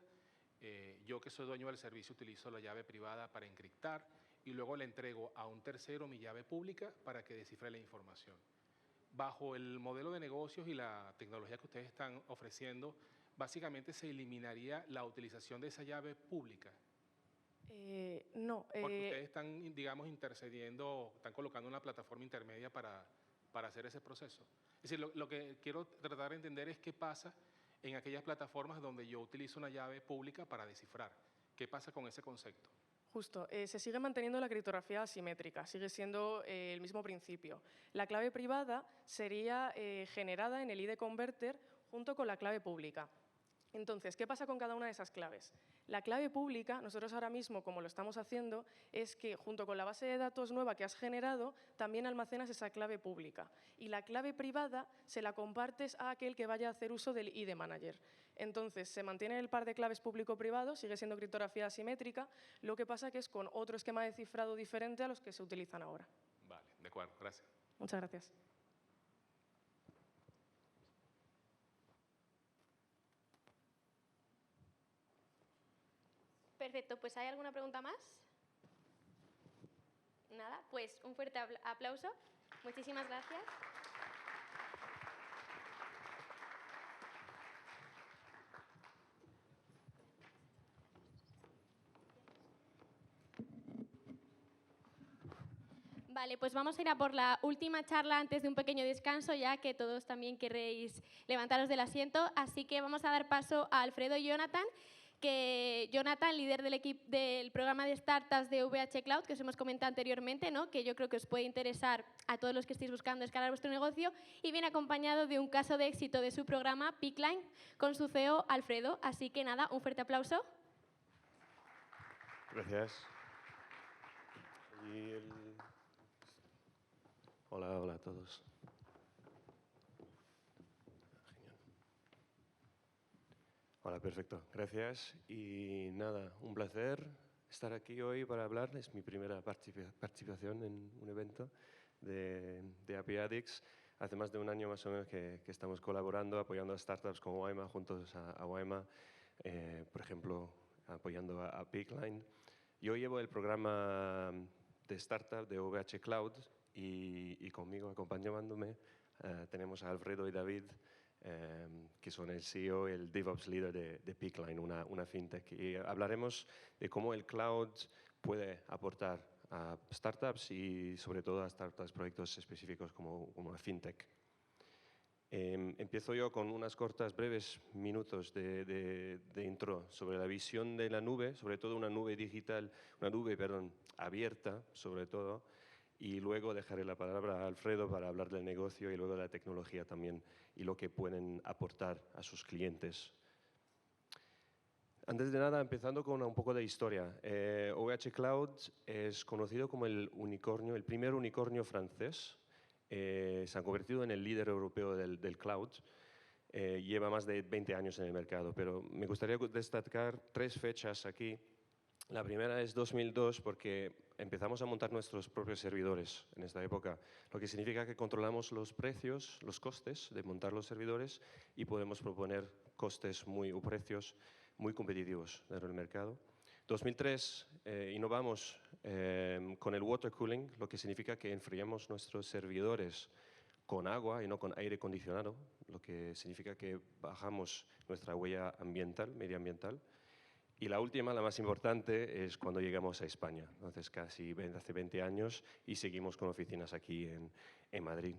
S6: Yo que soy dueño del servicio utilizo la llave privada para encriptar y luego le entrego a un tercero mi llave pública para que descifre la información. Bajo el modelo de negocios y la tecnología que ustedes están ofreciendo, básicamente se eliminaría la utilización de esa llave pública.
S8: No.
S6: Porque ustedes están, digamos, intercediendo, están colocando una plataforma intermedia para hacer ese proceso. Es decir, lo que quiero tratar de entender es qué pasa en aquellas plataformas donde yo utilizo una llave pública para descifrar. ¿Qué pasa con ese concepto?
S8: Justo, se sigue manteniendo la criptografía asimétrica, sigue siendo el mismo principio. La clave privada sería generada en el ID Converter junto con la clave pública. Entonces, ¿qué pasa con cada una de esas claves? La clave pública, nosotros ahora mismo, como lo estamos haciendo, es que junto con la base de datos nueva que has generado, también almacenas esa clave pública. Y la clave privada se la compartes a aquel que vaya a hacer uso del ID Manager. Entonces, se mantiene el par de claves público-privado, sigue siendo criptografía asimétrica, lo que pasa que es con otro esquema de cifrado diferente a los que se utilizan ahora.
S6: Vale, de acuerdo, gracias.
S8: Muchas gracias.
S3: Perfecto, pues ¿hay alguna pregunta más? Nada, pues un fuerte aplauso. Muchísimas gracias. Vale, pues vamos a ir a por la última charla antes de un pequeño descanso, ya que todos también queréis levantaros del asiento. Así que vamos a dar paso a Alfredo y Jonathan, líder del equipo del programa de startups de VH Cloud, que os hemos comentado anteriormente, ¿no? Que yo creo que os puede interesar a todos los que estéis buscando escalar vuestro negocio, y viene acompañado de un caso de éxito de su programa, Pickline, con su CEO, Alfredo. Así que nada, un fuerte aplauso.
S10: Gracias. Hola a todos. Hola, perfecto. Gracias. Y nada, un placer estar aquí hoy para hablar. Es mi primera participación en un evento de API Addicts. Hace más de un año más o menos que estamos colaborando, apoyando a startups como Waima, juntos a Waima, por ejemplo, apoyando a Pickline. Yo llevo el programa de startup de OVH Cloud y conmigo, acompañándome, tenemos a Alfredo y David, que son el CEO y el DevOps Leader de Pickline, una fintech. Y hablaremos de cómo el cloud puede aportar a startups y sobre todo a startups, proyectos específicos como una fintech. Empiezo yo con unas cortas, breves minutos de intro sobre la visión de la nube, sobre todo una nube digital, abierta sobre todo, y luego dejaré la palabra a Alfredo para hablar del negocio y luego de la tecnología también y lo que pueden aportar a sus clientes. Antes de nada, empezando con un poco de historia. OVH Cloud es conocido como el primer unicornio francés. Se ha convertido en el líder europeo del cloud. Lleva más de 20 años en el mercado, pero me gustaría destacar 3 fechas aquí. La primera es 2002 porque empezamos a montar nuestros propios servidores en esta época, lo que significa que controlamos los precios, los costes de montar los servidores y podemos proponer precios muy competitivos dentro del mercado. 2003 innovamos con el water cooling, lo que significa que enfriamos nuestros servidores con agua y no con aire acondicionado, lo que significa que bajamos nuestra huella medioambiental. Y la última, la más importante, es cuando llegamos a España. Entonces, hace 20 años y seguimos con oficinas aquí en Madrid.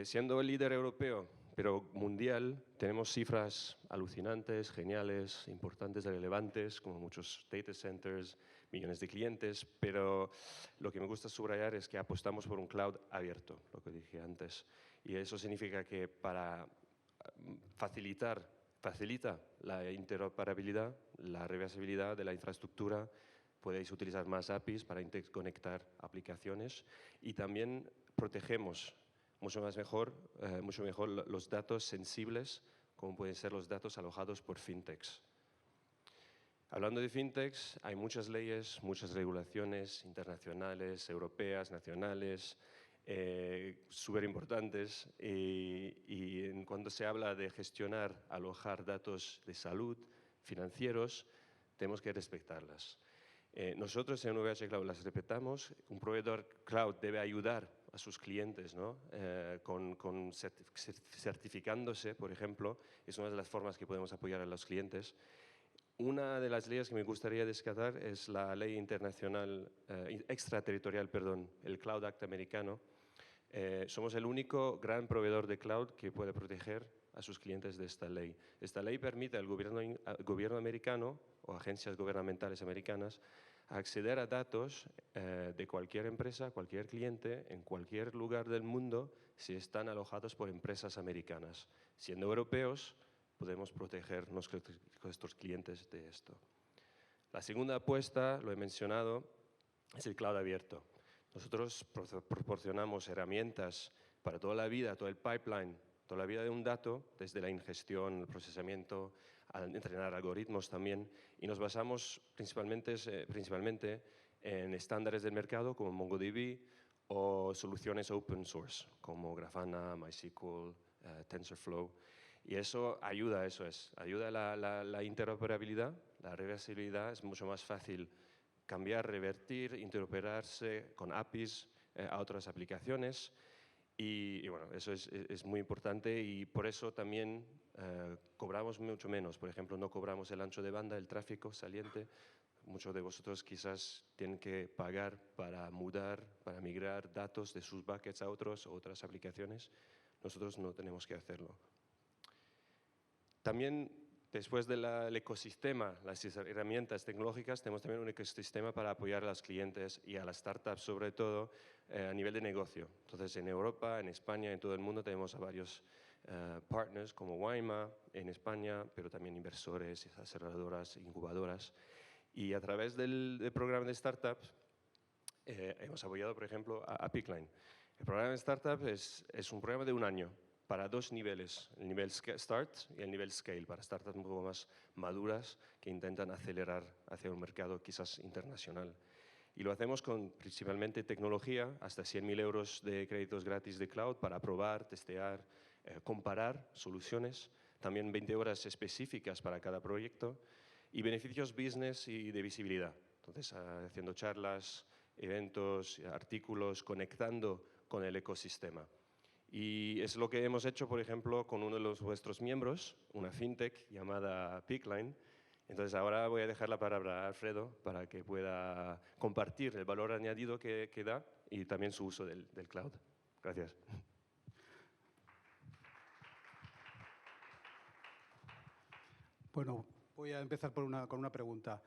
S10: Siendo el líder europeo, pero mundial, tenemos cifras alucinantes, geniales, importantes, relevantes, como muchos data centers, millones de clientes, pero lo que me gusta subrayar es que apostamos por un cloud abierto, lo que dije antes. Y eso significa que para facilita la interoperabilidad, la reversibilidad de la infraestructura. Podéis utilizar más APIs para interconectar aplicaciones y también protegemos mucho mejor los datos sensibles, como pueden ser los datos alojados por fintechs. Hablando de fintechs, hay muchas leyes, muchas regulaciones internacionales, europeas, nacionales, súper importantes y cuando se habla de gestionar, alojar datos de salud, financieros, tenemos que respetarlas. Nosotros en OVH Cloud las respetamos. Un proveedor cloud debe ayudar a sus clientes, ¿no? Certificándose, por ejemplo, es una de las formas que podemos apoyar a los clientes. Una de las leyes que me gustaría destacar es la ley internacional, extraterritorial, el Cloud Act americano. Somos el único gran proveedor de cloud que puede proteger a sus clientes de esta ley. Esta ley permite al gobierno americano o agencias gubernamentales americanas acceder a datos de cualquier empresa, cualquier cliente, en cualquier lugar del mundo, si están alojados por empresas americanas. Siendo europeos, podemos proteger nuestros clientes de esto. La segunda apuesta, lo he mencionado, es el cloud abierto. Nosotros proporcionamos herramientas para toda la vida, todo el pipeline, toda la vida de un dato, desde la ingestión, el procesamiento, a entrenar algoritmos también, y nos basamos principalmente en estándares del mercado como MongoDB o soluciones open source como Grafana, MySQL, TensorFlow. Y eso ayuda, ayuda la interoperabilidad, la reversibilidad, es mucho más fácil cambiar, revertir, interoperarse con APIs a otras aplicaciones. Y bueno, eso es muy importante y por eso también cobramos mucho menos. Por ejemplo, no cobramos el ancho de banda, el tráfico saliente. Muchos de vosotros quizás tienen que pagar para migrar datos de sus buckets a otras aplicaciones. Nosotros no tenemos que hacerlo. También, después del ecosistema, las herramientas tecnológicas, tenemos también un ecosistema para apoyar a los clientes y a las startups, sobre todo a nivel de negocio. Entonces, en Europa, en España, en todo el mundo, tenemos a varios partners como Waima en España, pero también inversores, aceleradoras, incubadoras. Y a través del programa de startups, hemos apoyado, por ejemplo, a Pickline. El programa de startup es un programa de 1 año para 2 niveles, el nivel Start y el nivel Scale, para startups un poco más maduras que intentan acelerar hacia un mercado quizás internacional. Y lo hacemos con principalmente tecnología, hasta 100.000 euros de créditos gratis de cloud para probar, testear, comparar soluciones, también 20 horas específicas para cada proyecto y beneficios business y de visibilidad. Entonces, haciendo charlas, eventos, artículos, conectando con el ecosistema. Y es lo que hemos hecho, por ejemplo, con uno de vuestros miembros, una fintech llamada Pickline. Entonces, ahora voy a dejar la palabra a Alfredo para que pueda compartir el valor añadido que da y también su uso del cloud. Gracias.
S11: Bueno, voy a empezar con una pregunta.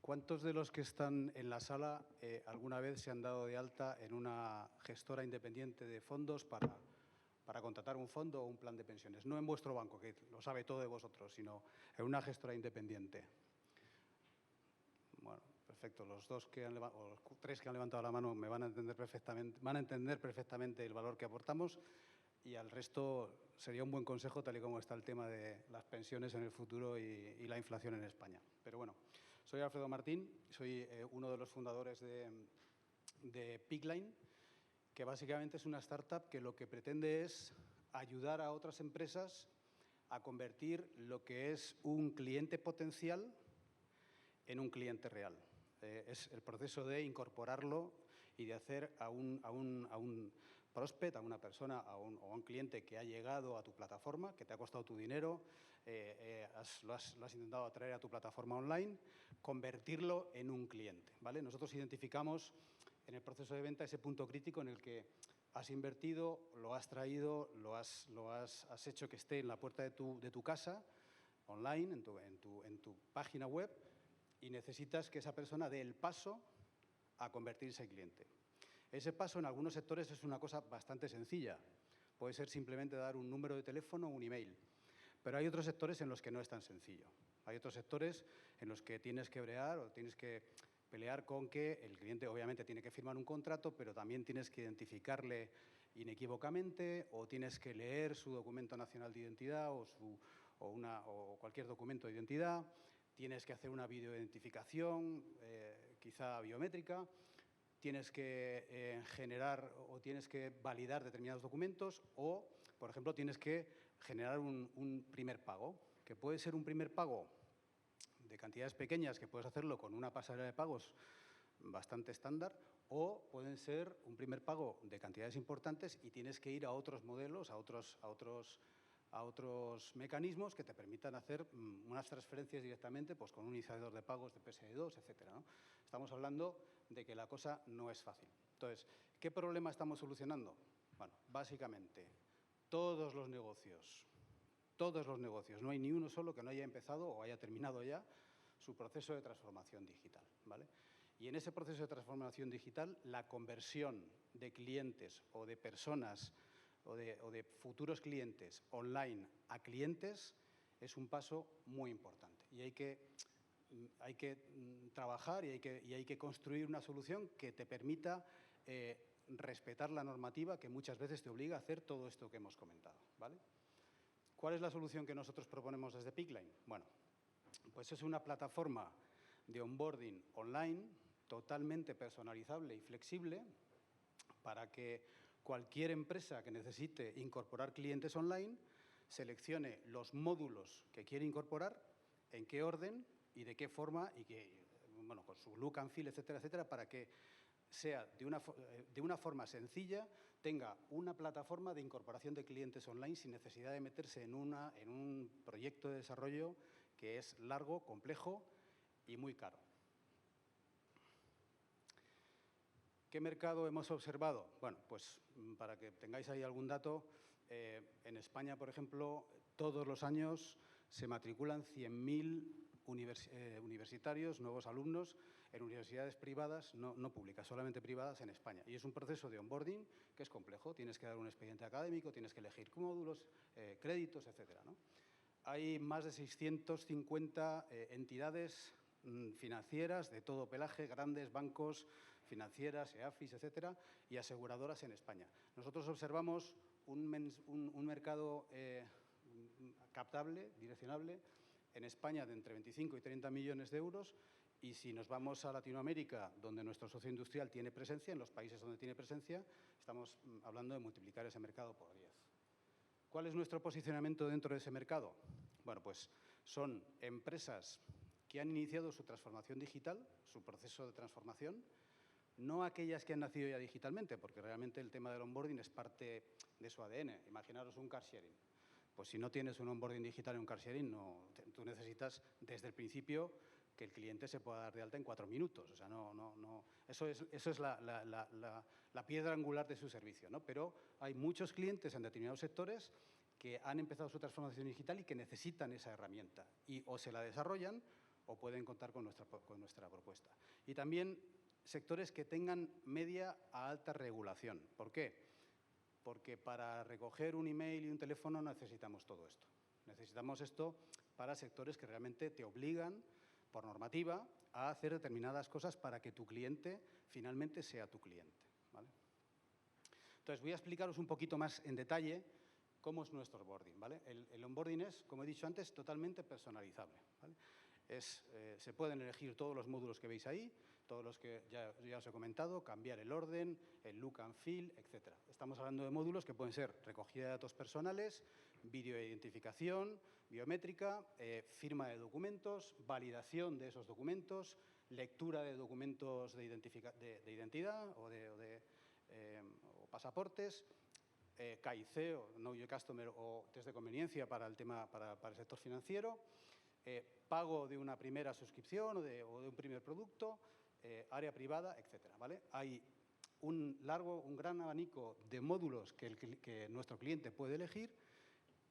S11: ¿Cuántos de los que están en la sala alguna vez se han dado de alta en una gestora independiente de fondos para contratar un fondo o un plan de pensiones? No en vuestro banco, que lo sabe todo de vosotros, sino en una gestora independiente. Bueno, perfecto. Los tres que han levantado la mano me van a entender perfectamente el valor que aportamos, y al resto sería un buen consejo, tal y como está el tema de las pensiones en el futuro y la inflación en España. Pero bueno, soy Alfredo Martín, soy uno de los fundadores de Pickline, que básicamente es una startup que lo que pretende es ayudar a otras empresas a convertir lo que es un cliente potencial en un cliente real. Es el proceso de incorporarlo y de hacer a un prospect, a una persona o a un cliente que ha llegado a tu plataforma, que te ha costado tu dinero, lo has intentado atraer a tu plataforma online, convertirlo en un cliente, ¿vale? Nosotros identificamos en el proceso de venta ese punto crítico en el que has invertido, lo has traído, has hecho que esté en la puerta de tu casa, online, en tu página web, y necesitas que esa persona dé el paso a convertirse en cliente. Ese paso en algunos sectores es una cosa bastante sencilla. Puede ser simplemente dar un número de teléfono o un email. Pero hay otros sectores en los que no es tan sencillo. Hay otros sectores en los que tienes que brear o tienes que pelear con que el cliente obviamente tiene que firmar un contrato, pero también tienes que identificarle inequívocamente, o tienes que leer su documento nacional de identidad o cualquier documento de identidad. Tienes que hacer una videoidentificación, quizá biométrica. Tienes que generar o tienes que validar determinados documentos, o, por ejemplo, tienes que generar un primer pago, que puede ser un primer pago de cantidades pequeñas, que puedes hacerlo con una pasarela de pagos bastante estándar, o pueden ser un primer pago de cantidades importantes y tienes que ir a otros modelos, a otros mecanismos que te permitan hacer unas transferencias directamente, pues con un iniciador de pagos de PSD2, etcétera, ¿no? Estamos hablando de que la cosa no es fácil. Entonces, ¿qué problema estamos solucionando? Bueno, básicamente, todos los negocios, no hay ni uno solo que no haya empezado o haya terminado ya su proceso de transformación digital, ¿vale? Y en ese proceso de transformación digital, la conversión de clientes o de personas o de futuros clientes online a clientes es un paso muy importante. Y hay que trabajar y hay que construir una solución que te permita respetar la normativa, que muchas veces te obliga a hacer todo esto que hemos comentado, ¿vale? ¿Cuál es la solución que nosotros proponemos desde Pickline? Bueno, pues es una plataforma de onboarding online totalmente personalizable y flexible para que cualquier empresa que necesite incorporar clientes online seleccione los módulos que quiere incorporar, en qué orden y de qué forma, y bueno, con su look and feel, etcétera, etcétera, para que sea de una forma sencilla, tenga una plataforma de incorporación de clientes online sin necesidad de meterse en un proyecto de desarrollo que es largo, complejo y muy caro. ¿Qué mercado hemos observado? Bueno, pues para que tengáis ahí algún dato, en España, por ejemplo, todos los años se matriculan 100.000 universitarios, nuevos alumnos, en universidades privadas, no públicas, solamente privadas en España. Y es un proceso de onboarding que es complejo. Tienes que dar un expediente académico, tienes que elegir módulos, créditos, etcétera, ¿no? Hay más de 650 entidades financieras de todo pelaje, grandes bancos, financieras, EAFIS, etcétera, y aseguradoras en España. Nosotros observamos un mercado captable, direccionable, en España de entre 25 y 30 millones de euros, y si nos vamos a Latinoamérica, donde nuestro socio industrial tiene presencia, en los países donde tiene presencia, estamos hablando de multiplicar ese mercado por 10. ¿Cuál es nuestro posicionamiento dentro de ese mercado? Bueno, pues son empresas que han iniciado su transformación digital, su proceso de transformación, no aquellas que han nacido ya digitalmente, porque realmente el tema del onboarding es parte de su ADN. Imaginaros un car sharing. Pues si no tienes un onboarding digital en un car sharing, tú necesitas desde el principio que el cliente se pueda dar de alta en 4 minutos. O sea, eso es la piedra angular de su servicio, ¿no? Pero hay muchos clientes en determinados sectores que han empezado su transformación digital y que necesitan esa herramienta. Y o se la desarrollan o pueden contar con nuestra propuesta. Y también sectores que tengan media a alta regulación. ¿Por qué? Porque para recoger un email y un teléfono necesitamos todo esto. Necesitamos esto para sectores que realmente te obligan, por normativa, a hacer determinadas cosas para que tu cliente finalmente sea tu cliente, ¿vale? Entonces, voy a explicaros un poquito más en detalle cómo es nuestro onboarding, ¿vale? El onboarding es, como he dicho antes, totalmente personalizable, ¿vale? Se pueden elegir todos los módulos que veis ahí, todos los que ya os he comentado, cambiar el orden, el look and feel, etc. Estamos hablando de módulos que pueden ser recogida de datos personales, videoidentificación, biométrica, firma de documentos, validación de esos documentos, lectura de documentos de identidad o pasaportes, KIC, o Know Your Customer, o test de conveniencia para el sector financiero, pago de una primera suscripción o de un primer producto, área privada, etcétera, ¿vale? Hay un gran abanico de módulos que nuestro cliente puede elegir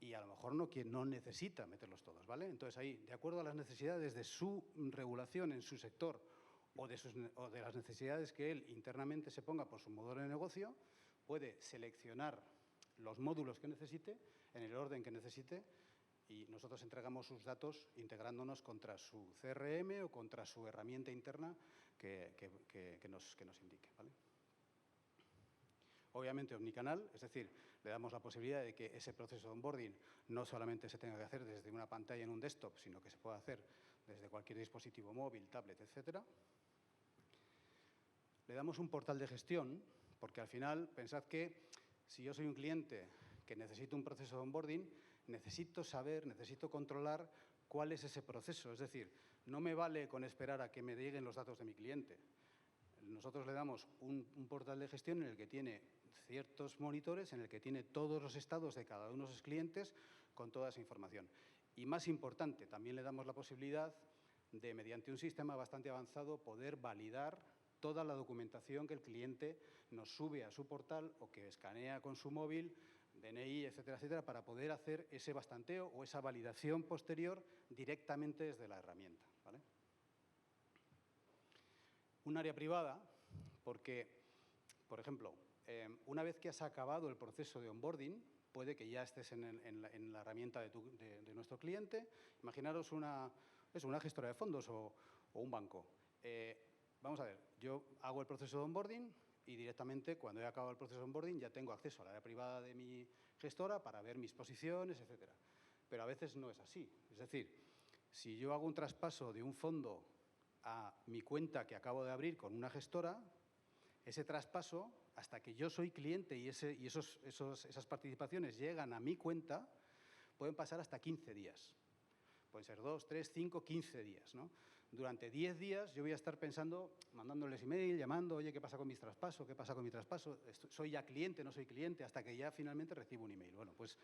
S11: y a lo mejor no necesita meterlos todos, ¿vale? Entonces ahí, de acuerdo a las necesidades de su regulación en su sector o de las necesidades que él internamente se ponga por su modelo de negocio, puede seleccionar los módulos que necesite en el orden que necesite y nosotros entregamos sus datos integrándonos contra su CRM o contra su herramienta interna que nos indique, ¿vale? Obviamente omnicanal, es decir, le damos la posibilidad de que ese proceso de onboarding no solamente se tenga que hacer desde una pantalla en un desktop, sino que se pueda hacer desde cualquier dispositivo móvil, tablet, etcétera. Le damos un portal de gestión, porque al final pensad que si yo soy un cliente que necesito un proceso de onboarding, necesito controlar cuál es ese proceso. Es decir, no me vale con esperar a que me lleguen los datos de mi cliente. Nosotros le damos un portal de gestión en el que tiene ciertos monitores, en el que tiene todos los estados de cada uno de sus clientes con toda esa información. Y más importante, también le damos la posibilidad de, mediante un sistema bastante avanzado, poder validar toda la documentación que el cliente nos sube a su portal o que escanea con su móvil, DNI, etcétera, etcétera, para poder hacer ese bastanteo o esa validación posterior directamente desde la herramienta, ¿vale? Un área privada, porque, por ejemplo, una vez que has acabado el proceso de onboarding, puede que ya estés en la herramienta de nuestro cliente. Imaginaros una gestora de fondos o un banco. Vamos a ver, yo hago el proceso de onboarding y directamente, cuando he acabado el proceso de onboarding, ya tengo acceso al área privada de mi gestora para ver mis posiciones, etcétera. Pero a veces no es así. Es decir, si yo hago un traspaso de un fondo a mi cuenta que acabo de abrir con una gestora, ese traspaso, hasta que yo soy cliente y esas participaciones llegan a mi cuenta, pueden pasar hasta 15 días. Pueden ser 2, 3, 5, 15 días, ¿no? Durante 10 días yo voy a estar pensando, mandándoles email, llamando, oye, ¿qué pasa con mis traspasos? ¿Qué pasa con mi traspaso? ¿Soy ya cliente? ¿No soy cliente? Hasta que ya finalmente recibo un email. Bueno, pues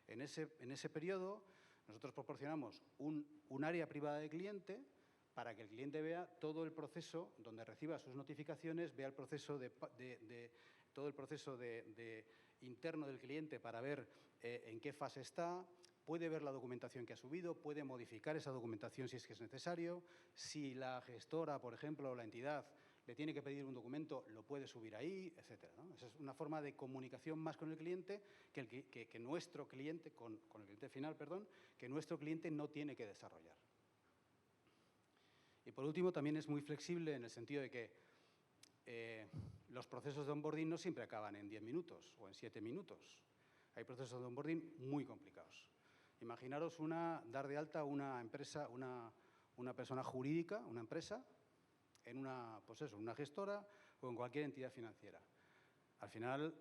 S11: en ese periodo nosotros proporcionamos un área privada de cliente para que el cliente vea todo el proceso, donde reciba sus notificaciones, vea el proceso todo el proceso interno del cliente para ver en qué fase está, puede ver la documentación que ha subido, puede modificar esa documentación si es que es necesario. Si la gestora, por ejemplo, o la entidad le tiene que pedir un documento, lo puede subir ahí, etcétera, ¿no? Esa es una forma de comunicación más con el cliente que nuestro cliente, con el cliente final, perdón, que nuestro cliente no tiene que desarrollar. Y por último, también es muy flexible en el sentido de que los procesos de onboarding no siempre acaban en 10 minutos o en 7 minutos. Hay procesos de onboarding muy complicados. Imaginaros dar de alta una empresa, una persona jurídica, una empresa, en una gestora o en cualquier entidad financiera. Al final,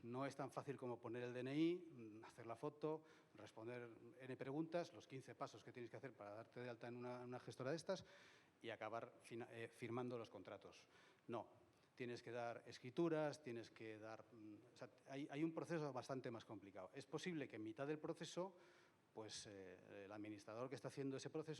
S11: No es tan fácil como poner el DNI, hacer la foto, responder N preguntas, los 15 pasos que tienes que hacer para darte de alta en una gestora de estas y acabar firmando los contratos. No, tienes que dar escrituras, tienes que dar… O sea, hay un proceso bastante más complicado. Es posible que en mitad del proceso, pues el administrador que está haciendo ese proceso